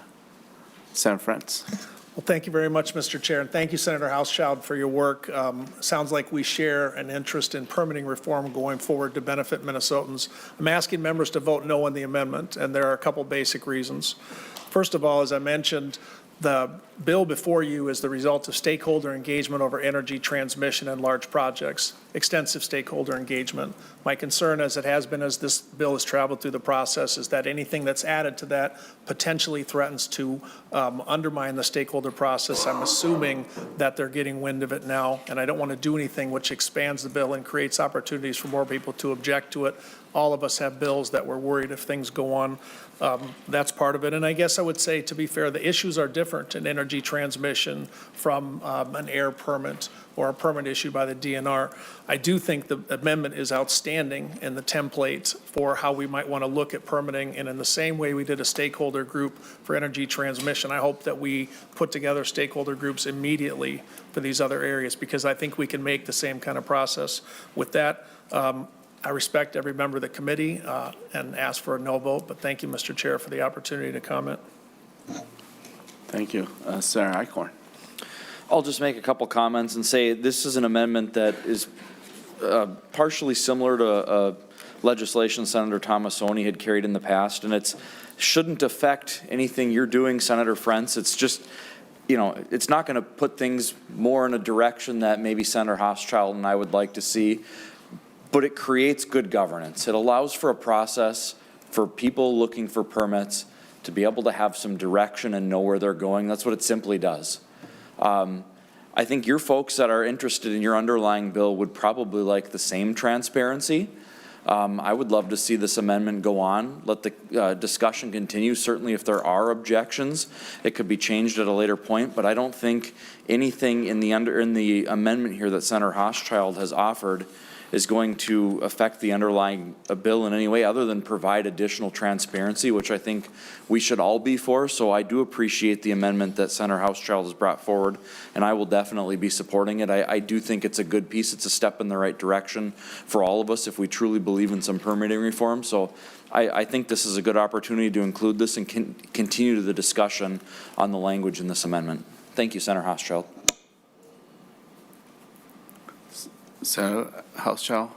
Senator Frentz. Well, thank you very much, Mr. Chair, and thank you, Senator Hauschild, for your work. Sounds like we share an interest in permitting reform going forward to benefit Minnesotans. I'm asking members to vote no on the amendment, and there are a couple basic reasons. First of all, as I mentioned, the bill before you is the result of stakeholder engagement over energy transmission and large projects, extensive stakeholder engagement. My concern, as it has been as this bill has traveled through the process, is that anything that's added to that potentially threatens to undermine the stakeholder process. I'm assuming that they're getting wind of it now, and I don't want to do anything which expands the bill and creates opportunities for more people to object to it. All of us have bills that we're worried if things go on. That's part of it. And I guess I would say, to be fair, the issues are different in energy transmission from an air permit or a permit issued by the DNR. I do think the amendment is outstanding in the template for how we might want to look at permitting. And in the same way we did a stakeholder group for energy transmission, I hope that we put together stakeholder groups immediately for these other areas, because I think we can make the same kind of process. With that, I respect every member of the committee and ask for a no vote, but thank you, Mr. Chair, for the opportunity to comment. Thank you. Senator Eichhorn. I'll just make a couple comments and say this is an amendment that is partially similar to legislation Senator Tomassoni had carried in the past, and it shouldn't affect anything you're doing, Senator Frentz. It's just, you know, it's not going to put things more in a direction that maybe Senator Hauschild and I would like to see, but it creates good governance. It allows for a process for people looking for permits to be able to have some direction and know where they're going. That's what it simply does. I think your folks that are interested in your underlying bill would probably like the same transparency. I would love to see this amendment go on, let the discussion continue. Certainly if there are objections, it could be changed at a later point, but I don't think anything in the amendment here that Senator Hauschild has offered is going to affect the underlying bill in any way other than provide additional transparency, which I think we should all be for. So I do appreciate the amendment that Senator Hauschild has brought forward, and I will definitely be supporting it. I do think it's a good piece. It's a step in the right direction for all of us if we truly believe in some permitting reform. So I think this is a good opportunity to include this and continue the discussion on the language in this amendment. Thank you, Senator Hauschild. Senator Hauschild.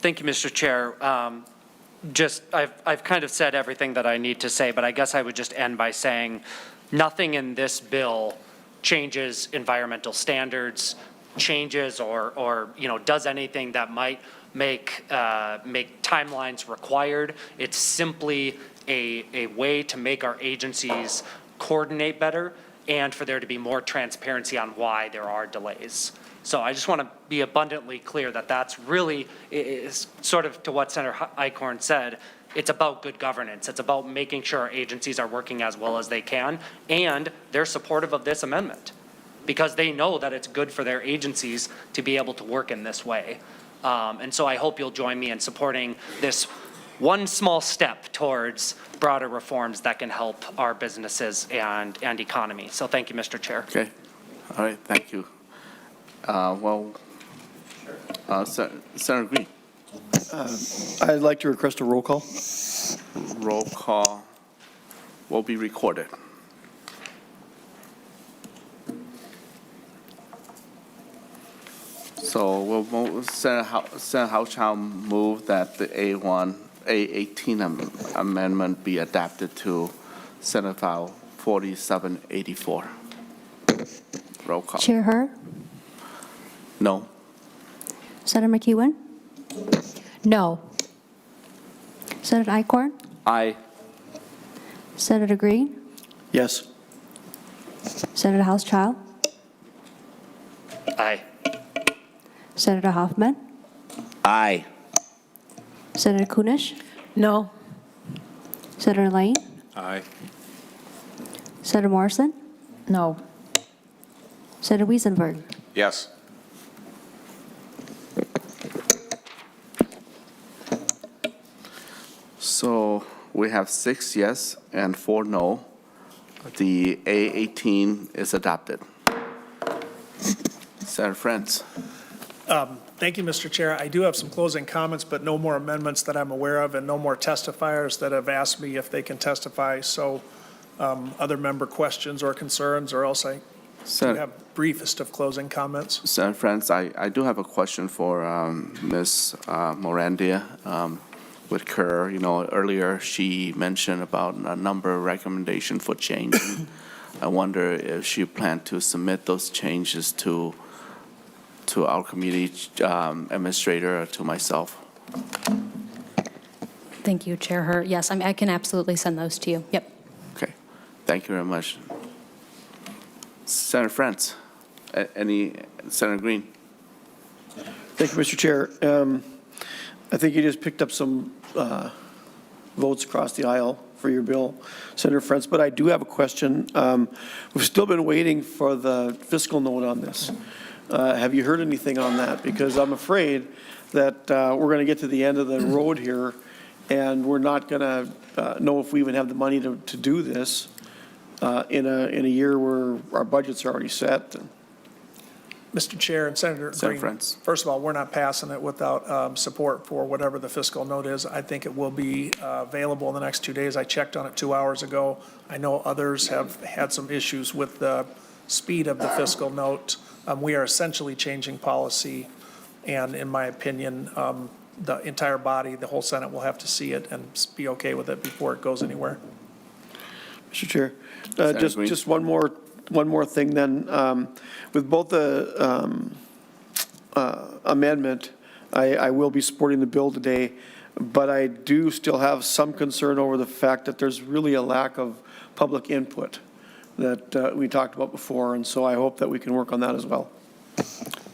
Thank you, Mr. Chair. I've kind of said everything that I need to say, but I guess I would just end by saying nothing in this bill changes environmental standards, changes or does anything that might make timelines required. It's simply a way to make our agencies coordinate better and for there to be more transparency on why there are delays. So I just want to be abundantly clear that that's really, is sort of to what Senator Eichhorn said, it's about good governance. It's about making sure our agencies are working as well as they can, and they're supportive of this amendment because they know that it's good for their agencies to be able to work in this way. And so I hope you'll join me in supporting this one small step towards broader reforms that can help our businesses and economy. So thank you, Mr. Chair. Okay. All right. Thank you. Senator Green. I'd like to request a roll call. Roll call will be recorded. So we'll move, Senator Hauschild move that the A18 amendment be adapted to Senate File 4784. Roll call. Chair Her, No. Senator McEwen, No. Senator Icorn, Aye. Senator Green, Yes. Senator Hauschild, Aye. Senator Hoffman, Aye. Senator Kunish, No. Senator Lane, Aye. Senator Morrison, No. Senator Weisenberg. Yes. So we have 6 yes and 4 no. The A18 is adopted. Senator Frentz. Thank you, Mr. Chair. I do have some closing comments, but no more amendments that I'm aware of, and no more testifiers that have asked me if they can testify. So other member questions or concerns, or else I do have briefest of closing comments. Senator Frentz, I do have a question for Ms. Morandia with Kerr. You know, earlier she mentioned about a number of recommendations for change. I wonder if she planned to submit those changes to our committee administrator or to myself. Thank you, Chair Her. Yes, I can absolutely send those to you. Yep. Okay, thank you very much. Senator Frentz, Senator Green? Thank you, Mr. Chair. I think you just picked up some votes across the aisle for your bill, Senator Frentz, but I do have a question. We've still been waiting for the fiscal note on this. Have you heard anything on that? Because I'm afraid that we're going to get to the end of the road here, and we're not going to know if we even have the money to do this in a year where our budgets are already set. Mr. Chair and Senator Green, Frentz. first of all, we're not passing it without support for whatever the fiscal note is. I think it will be available in the next 2 days. I checked on it 2 hours ago. I know others have had some issues with the speed of the fiscal note. We are essentially changing policy, and in my opinion, the entire body, the whole Senate will have to see it and be okay with it before it goes anywhere. Mr. Chair, just one more thing then. With both the amendment, I will be supporting the bill today, but I do still have some concern over the fact that there's really a lack of public input that we talked about before, and so I hope that we can work on that as well.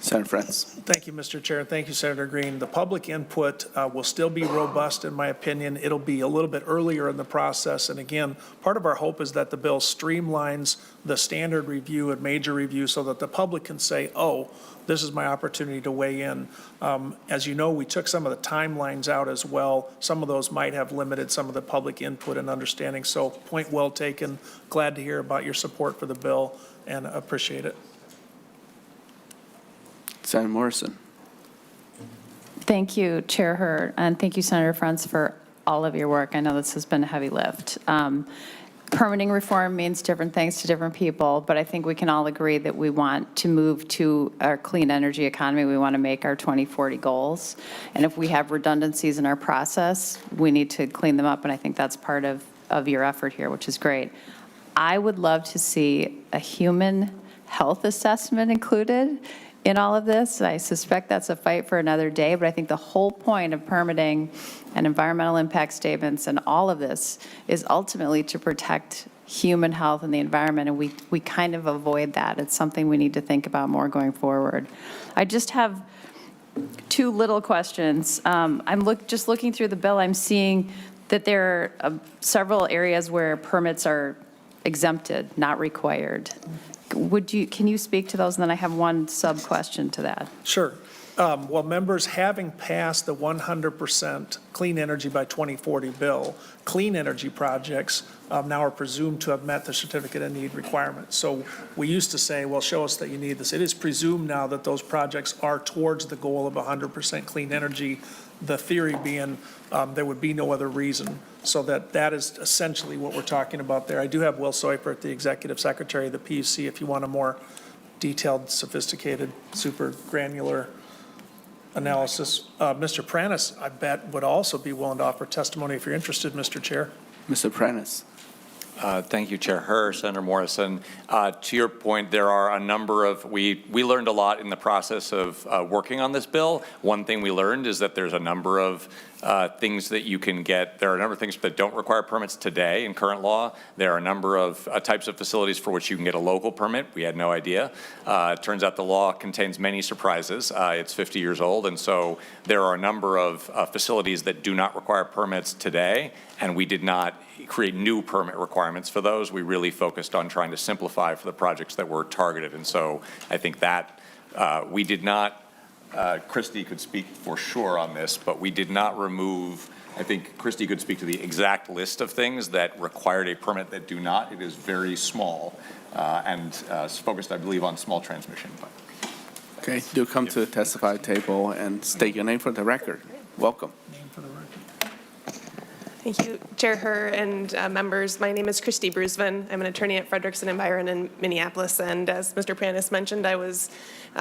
Senator Frentz. Thank you, Mr. Chair. Thank you, Senator Green. The public input will still be robust, in my opinion. It'll be a little bit earlier in the process. And again, part of our hope is that the bill streamlines the standard review and major review so that the public can say, oh, this is my opportunity to weigh in. As you know, we took some of the timelines out as well. Some of those might have limited some of the public input and understanding. So point well taken. Glad to hear about your support for the bill and appreciate it. Senator Morrison. Thank you, Chair Hurd, and thank you, Senator Frentz, for all of your work. I know this has been a heavy lift. Permitting reform means different things to different people, but I think we can all agree that we want to move to our clean energy economy. We want to make our 2040 goals. And if we have redundancies in our process, we need to clean them up, and I think that's part of your effort here, which is great. I would love to see a human health assessment included in all of this. I suspect that's a fight for another day, but I think the whole point of permitting and environmental impact statements and all of this is ultimately to protect human health and the environment, and we kind of avoid that. It's something we need to think about more going forward. I just have 2 little questions. I'm just looking through the bill, I'm seeing that there are several areas where permits are exempted, not required. Can you speak to those? And then I have one sub-question to that. Sure. Well, members, having passed the 100% clean energy by 2040 bill, clean energy projects now are presumed to have met the certificate of need requirements. So we used to say, well, show us that you need this. It is presumed now that those projects are towards the goal of 100% clean energy, the theory being there would be no other reason. So that is essentially what we're talking about there. I do have Will Seupert, the Executive Secretary of the PUC, if you want a more detailed, sophisticated, super granular analysis. Mr. Prentice, I bet, would also be willing to offer testimony if you're interested, Mr. Chair. Mr. Prentice. Thank you, Chair Herr, Senator Morrison. To your point, there are a number of, we learned a lot in the process of working on this bill. One thing we learned is that there's a number of things that you can get. There are a number of things that don't require permits today in current law. There are a number of types of facilities for which you can get a local permit. We had no idea. It turns out the law contains many surprises. It's 50 years old, and so there are a number of facilities that do not require permits today, and we did not create new permit requirements for those. We really focused on trying to simplify for the projects that were targeted, and so I think that we did not Christy could speak for sure on this, but we did not remove, I think Christy could speak to the exact list of things that required a permit that do not. It is very small and focused, I believe, on small transmission. But. Okay, do come to the testify table and state your name for the record. Welcome. Thank you, Chair Herr and members. My name is Christy Brusvin. I'm an attorney at Frederickson and Byron in Minneapolis. And as Mr. Pranis mentioned, I was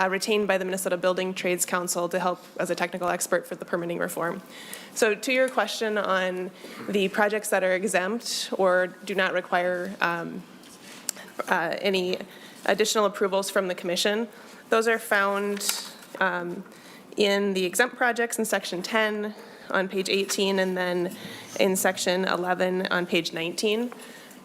retained by the Minnesota Building Trades Council to help as a technical expert for the permitting reform. So to your question on the projects that are exempt or do not require any additional approvals from the commission, those are found in the exempt projects in section 10 on page 18 and then in section 11 on page 19.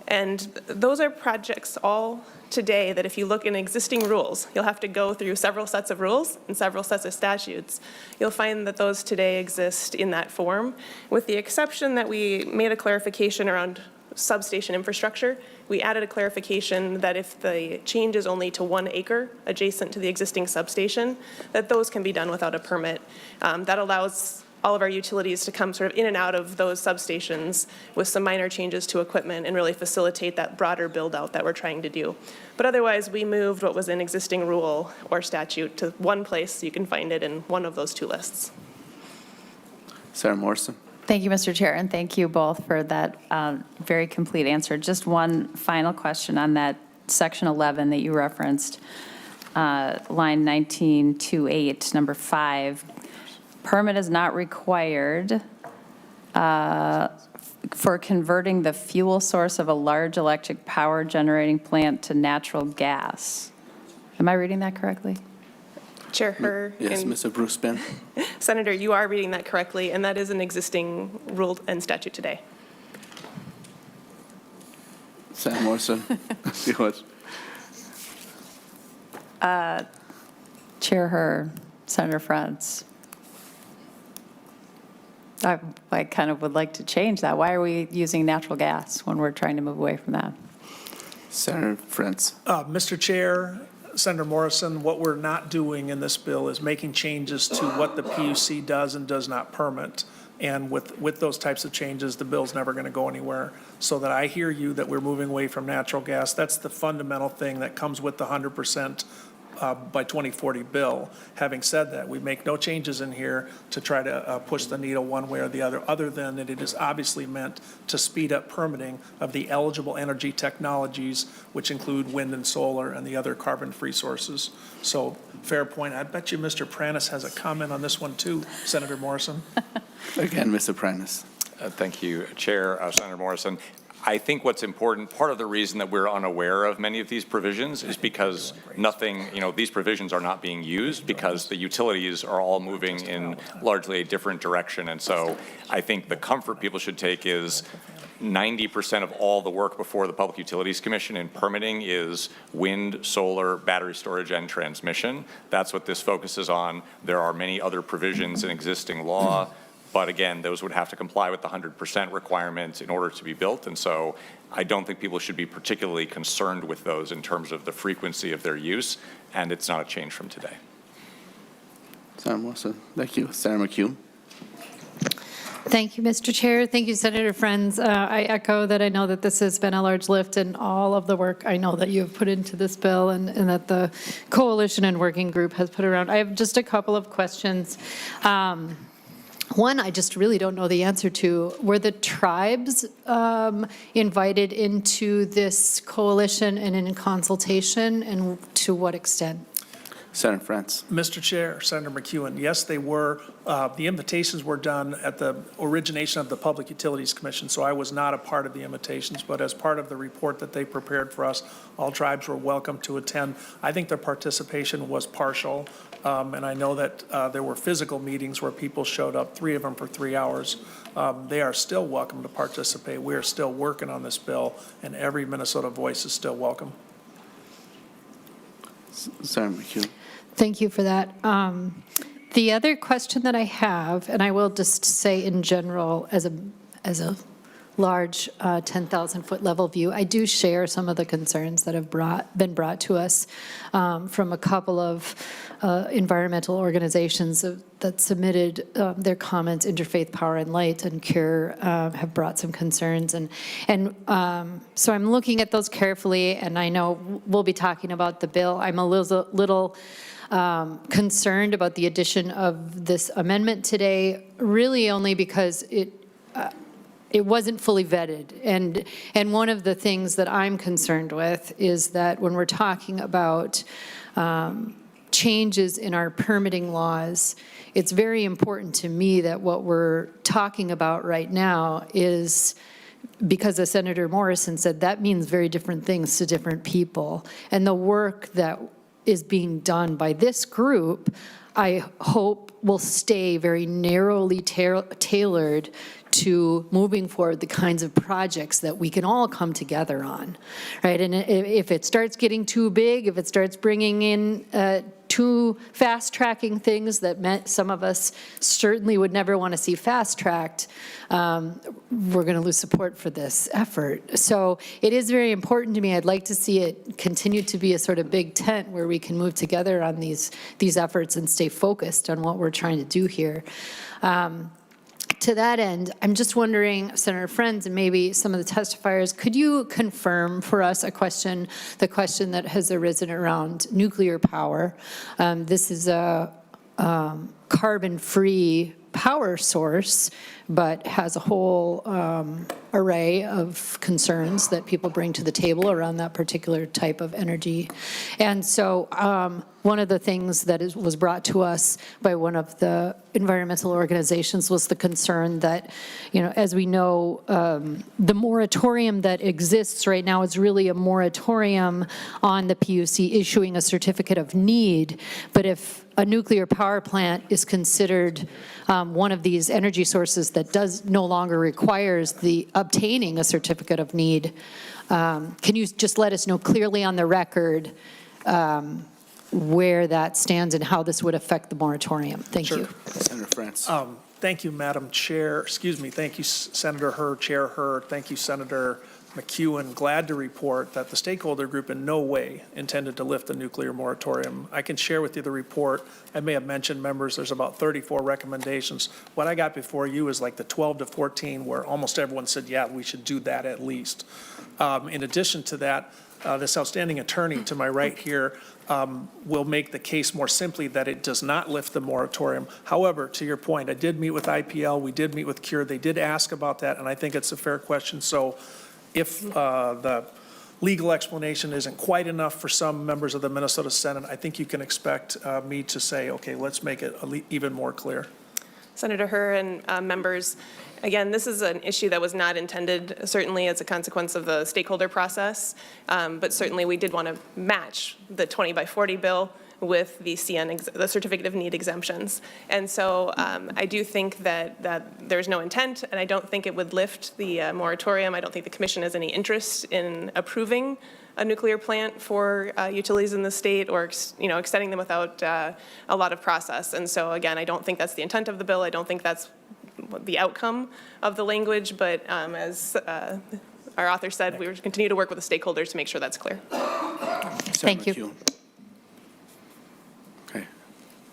And those are projects all today that if you look in existing rules, you'll have to go through several sets of rules and several sets of statutes. You'll find that those today exist in that form, with the exception that we made a clarification around substation infrastructure. We added a clarification that if the change is only to 1 acre adjacent to the existing substation, that those can be done without a permit. That allows all of our utilities to come sort of in and out of those substations with some minor changes to equipment and really facilitate that broader build out that we're trying to do. But otherwise, we moved what was an existing rule or statute to one place so you can find it in one of those two lists. Sarah Morrison. Thank you, Mr. Chair, and thank you both for that very complete answer. Just one final question on that section 11 that you referenced, line 1928, number 5. Permit is not required for converting the fuel source of a large electric power generating plant to natural gas. Am I reading that correctly? Chair Herr. Yes, Mr. Brusvin. Senator, you are reading that correctly, and that is an existing rule and statute today. Sam Morrison. Chair Herr, Senator Frentz. I kind of would like to change that. Why are we using natural gas when we're trying to move away from that? Senator Frentz. Mr. Chair, Senator Morrison, what we're not doing in this bill is making changes to what the PUC does and does not permit. And with those types of changes, the bill's never going to go anywhere. So that I hear you that we're moving away from natural gas. That's the fundamental thing that comes with the 100% by 2040 bill. Having said that, we make no changes in here to try to push the needle one way or the other than that it is obviously meant to speed up permitting of the eligible energy technologies, which include wind and solar and the other carbon-free sources. So fair point. I bet you Mr. Pranis has a comment on this one too, Senator Morrison. Again, Mr. Pranis. Thank you, Chair, Senator Morrison. I think what's important, part of the reason that we're unaware of many of these provisions is because these provisions are not being used because the utilities are all moving in largely a different direction. And so I think the comfort people should take is 90% of all the work before the Public Utilities Commission in permitting is wind, solar, battery storage, and transmission. That's what this focuses on. There are many other provisions in existing law. But again, those would have to comply with the 100% requirement in order to be built. And so I don't think people should be particularly concerned with those in terms of the frequency of their use. And it's not a change from today. Senator Morrison. Thank you. Senator McHugh. Thank you, Mr. Chair. Thank you, Senator Frentz. I echo that I know that this has been a large lift in all of the work I know that you've put into this bill and that the coalition and working group has put around. I have just a couple of questions. One, I just really don't know the answer to. Were the tribes invited into this coalition and in consultation, and to what extent? Senator Frentz. Mr. Chair, Senator McEwen, yes, they were. The invitations were done at the origination of the Public Utilities Commission, so I was not a part of the invitations, but as part of the report that they prepared for us, all tribes were welcome to attend. I think their participation was partial, and I know that there were physical meetings where people showed up, 3 of them for 3 hours. They are still welcome to participate. We are still working on this bill, and every Minnesota voice is still welcome. Senator McEwen. Thank you for that. The other question that I have, and I will just say in general, as a large 10,000-foot level view, I do share some of the concerns that have been brought to us from a couple of environmental organizations that submitted their comments. Interfaith Power and Light and CURE have brought some concerns, and so I'm looking at those carefully, and I know we'll be talking about the bill. I'm a little concerned about the addition of this amendment today, really only because it wasn't fully vetted. And one of the things that I'm concerned with is that when we're talking about changes in our permitting laws, it's very important to me that what we're talking about right now is, because as Senator Morrison said, that means very different things to different people. And the work that is being done by this group, I hope will stay very narrowly tailored to moving forward the kinds of projects that we can all come together on, right? And if it starts getting too big, if it starts bringing in too fast-tracking things that some of us certainly would never want to see fast-tracked, we're going to lose support for this effort. So it is very important to me. I'd like to see it continue to be a sort of big tent where we can move together on these efforts and stay focused on what we're trying to do here. To that end, I'm just wondering, Senator Frentz and maybe some of the testifiers, could you confirm for us the question that has arisen around nuclear power? This is a carbon-free power source, but has a whole array of concerns that people bring to the table around that particular type of energy. And so one of the things that was brought to us by one of the environmental organizations was the concern that, as we know, the moratorium that exists right now is really a moratorium on the PUC issuing a certificate of need. But if a nuclear power plant is considered one of these energy sources that no longer requires the obtaining a certificate of need, can you just let us know clearly on the record where that stands and how this would affect the moratorium? Thank you. Senator Frentz. Thank you, Madam Chair. Thank you, Senator Herr, Chair Herr. Thank you, Senator McEwen. Glad to report that the stakeholder group in no way intended to lift the nuclear moratorium. I can share with you the report. I may have mentioned, members, there's about 34 recommendations. What I got before you is like the 12 to 14 where almost everyone said, yeah, we should do that at least. In addition to that, this outstanding attorney to my right here will make the case more simply that it does not lift the moratorium. However, to your point, I did meet with IPL, we did meet with CURE, they did ask about that, and I think it's a fair question. So if the legal explanation isn't quite enough for some members of the Minnesota Senate, I think you can expect me to say, okay, let's make it even more clear. Senator Herr and members, again, this is an issue that was not intended, certainly as a consequence of the stakeholder process, but certainly we did want to match the 20 by 40 bill with the the certificate of need exemptions. And so I do think that there's no intent, and I don't think it would lift the moratorium. I don't think the commission has any interest in approving a nuclear plant for utilities in the state, or extending them without a lot of process. And so again, I don't think that's the intent of the bill. I don't think that's the outcome of the language, but as our author said, we will continue to work with the stakeholders to make sure that's clear. Thank you. Okay.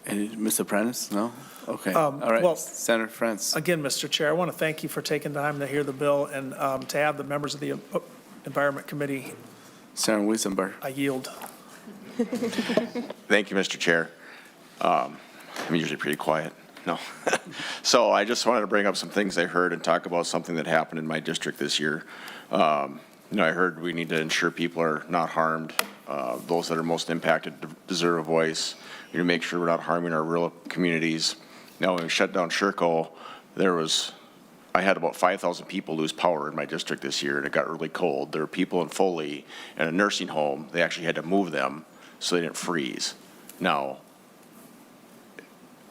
And Mr. Prentice? No? Okay. All right. Well, Senator Frentz. Again, Mr. Chair, I want to thank you for taking time to hear the bill and to have the members of the Environment Committee. Senator Weisenberg. I yield. Thank you, Mr. Chair. I'm usually pretty quiet. No. So I just wanted to bring up some things I heard and talk about something that happened in my district this year. I heard we need to ensure people are not harmed Those that are most impacted deserve a voice. We need to make sure we're not harming our rural communities. Now, when we shut down Sherco, I had about 5,000 people lose power in my district this year, and it got really cold. There were people in Foley in a nursing home. They actually had to move them so they didn't freeze. Now,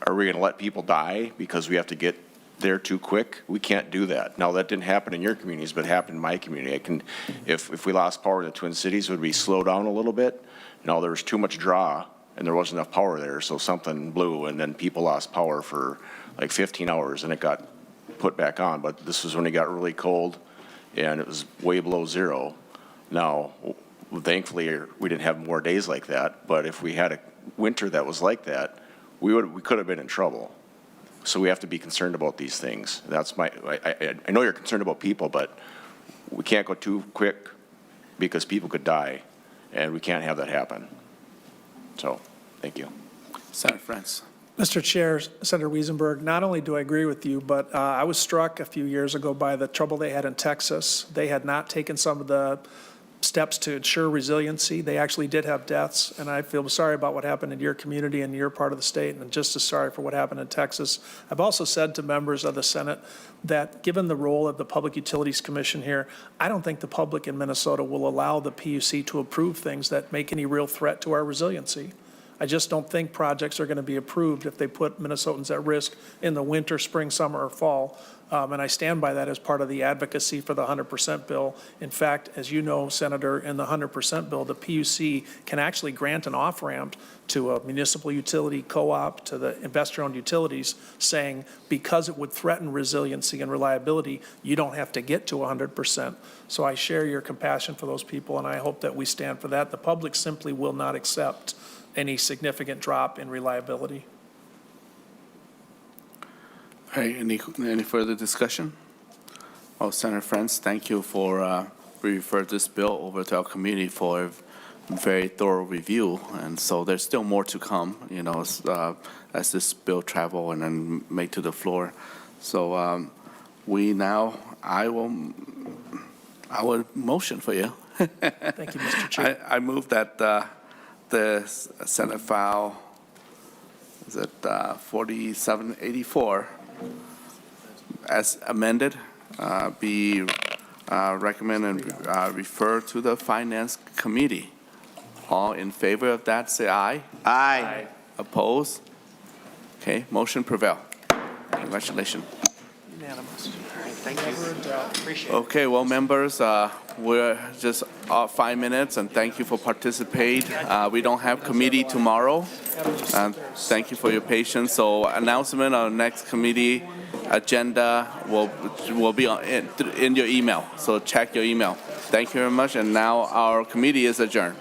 are we going to let people die because we have to get there too quick? We can't do that. Now, that didn't happen in your communities, but it happened in my community. If we lost power in the Twin Cities, would we slow down a little bit? No, there was too much draw, and there wasn't enough power there, so something blew, and then people lost power for like 15 hours, and it got put back on. But this was when it got really cold, and it was way below zero. Now, thankfully, we didn't have more days like that, but if we had a winter that was like that, we could have been in trouble. So we have to be concerned about these things. That's I know you're concerned about people, but we can't go too quick because people could die, and we can't have that happen. So, thank you. Senator Frentz. Mr. Chair, Senator Wiesenberg, not only do I agree with you, but I was struck a few years ago by the trouble they had in Texas. They had not taken some of the steps to ensure resiliency. They actually did have deaths, and I feel sorry about what happened in your community and your part of the state, and just as sorry for what happened in Texas. I've also said to members of the Senate that given the role of the Public Utilities Commission here, I don't think the public in Minnesota will allow the PUC to approve things that make any real threat to our resiliency. I just don't think projects are going to be approved if they put Minnesotans at risk in the winter, spring, summer, or fall. And I stand by that as part of the advocacy for the 100% bill. In fact, as you know, Senator, in the 100% bill, the PUC can actually grant an off-ramp to a municipal utility co-op, to the investor-owned utilities, saying because it would threaten resiliency and reliability, you don't have to get to 100%. So I share your compassion for those people, and I hope that we stand for that. The public simply will not accept any significant drop in reliability. All right, any further discussion? Oh, Senator Frentz, thank you for referring this bill over to our committee for a very thorough review. And so there's still more to come, as this bill travel and then make to the floor. So I will motion for you. Thank you, Mr. Chair. I move that the Senate file, is it 4784, as amended, be recommended and referred to the Finance Committee. All in favor of that, say aye. Aye. Opposed? Okay, motion prevail. Congratulations. Unanimous. All right, thank you. Appreciate it. Okay, well, members, we're just 5 minutes, and thank you for participating. We don't have committee tomorrow, and thank you for your patience. So announcement on next committee agenda will be in your email, so check your email. Thank you very much, and now our committee is adjourned.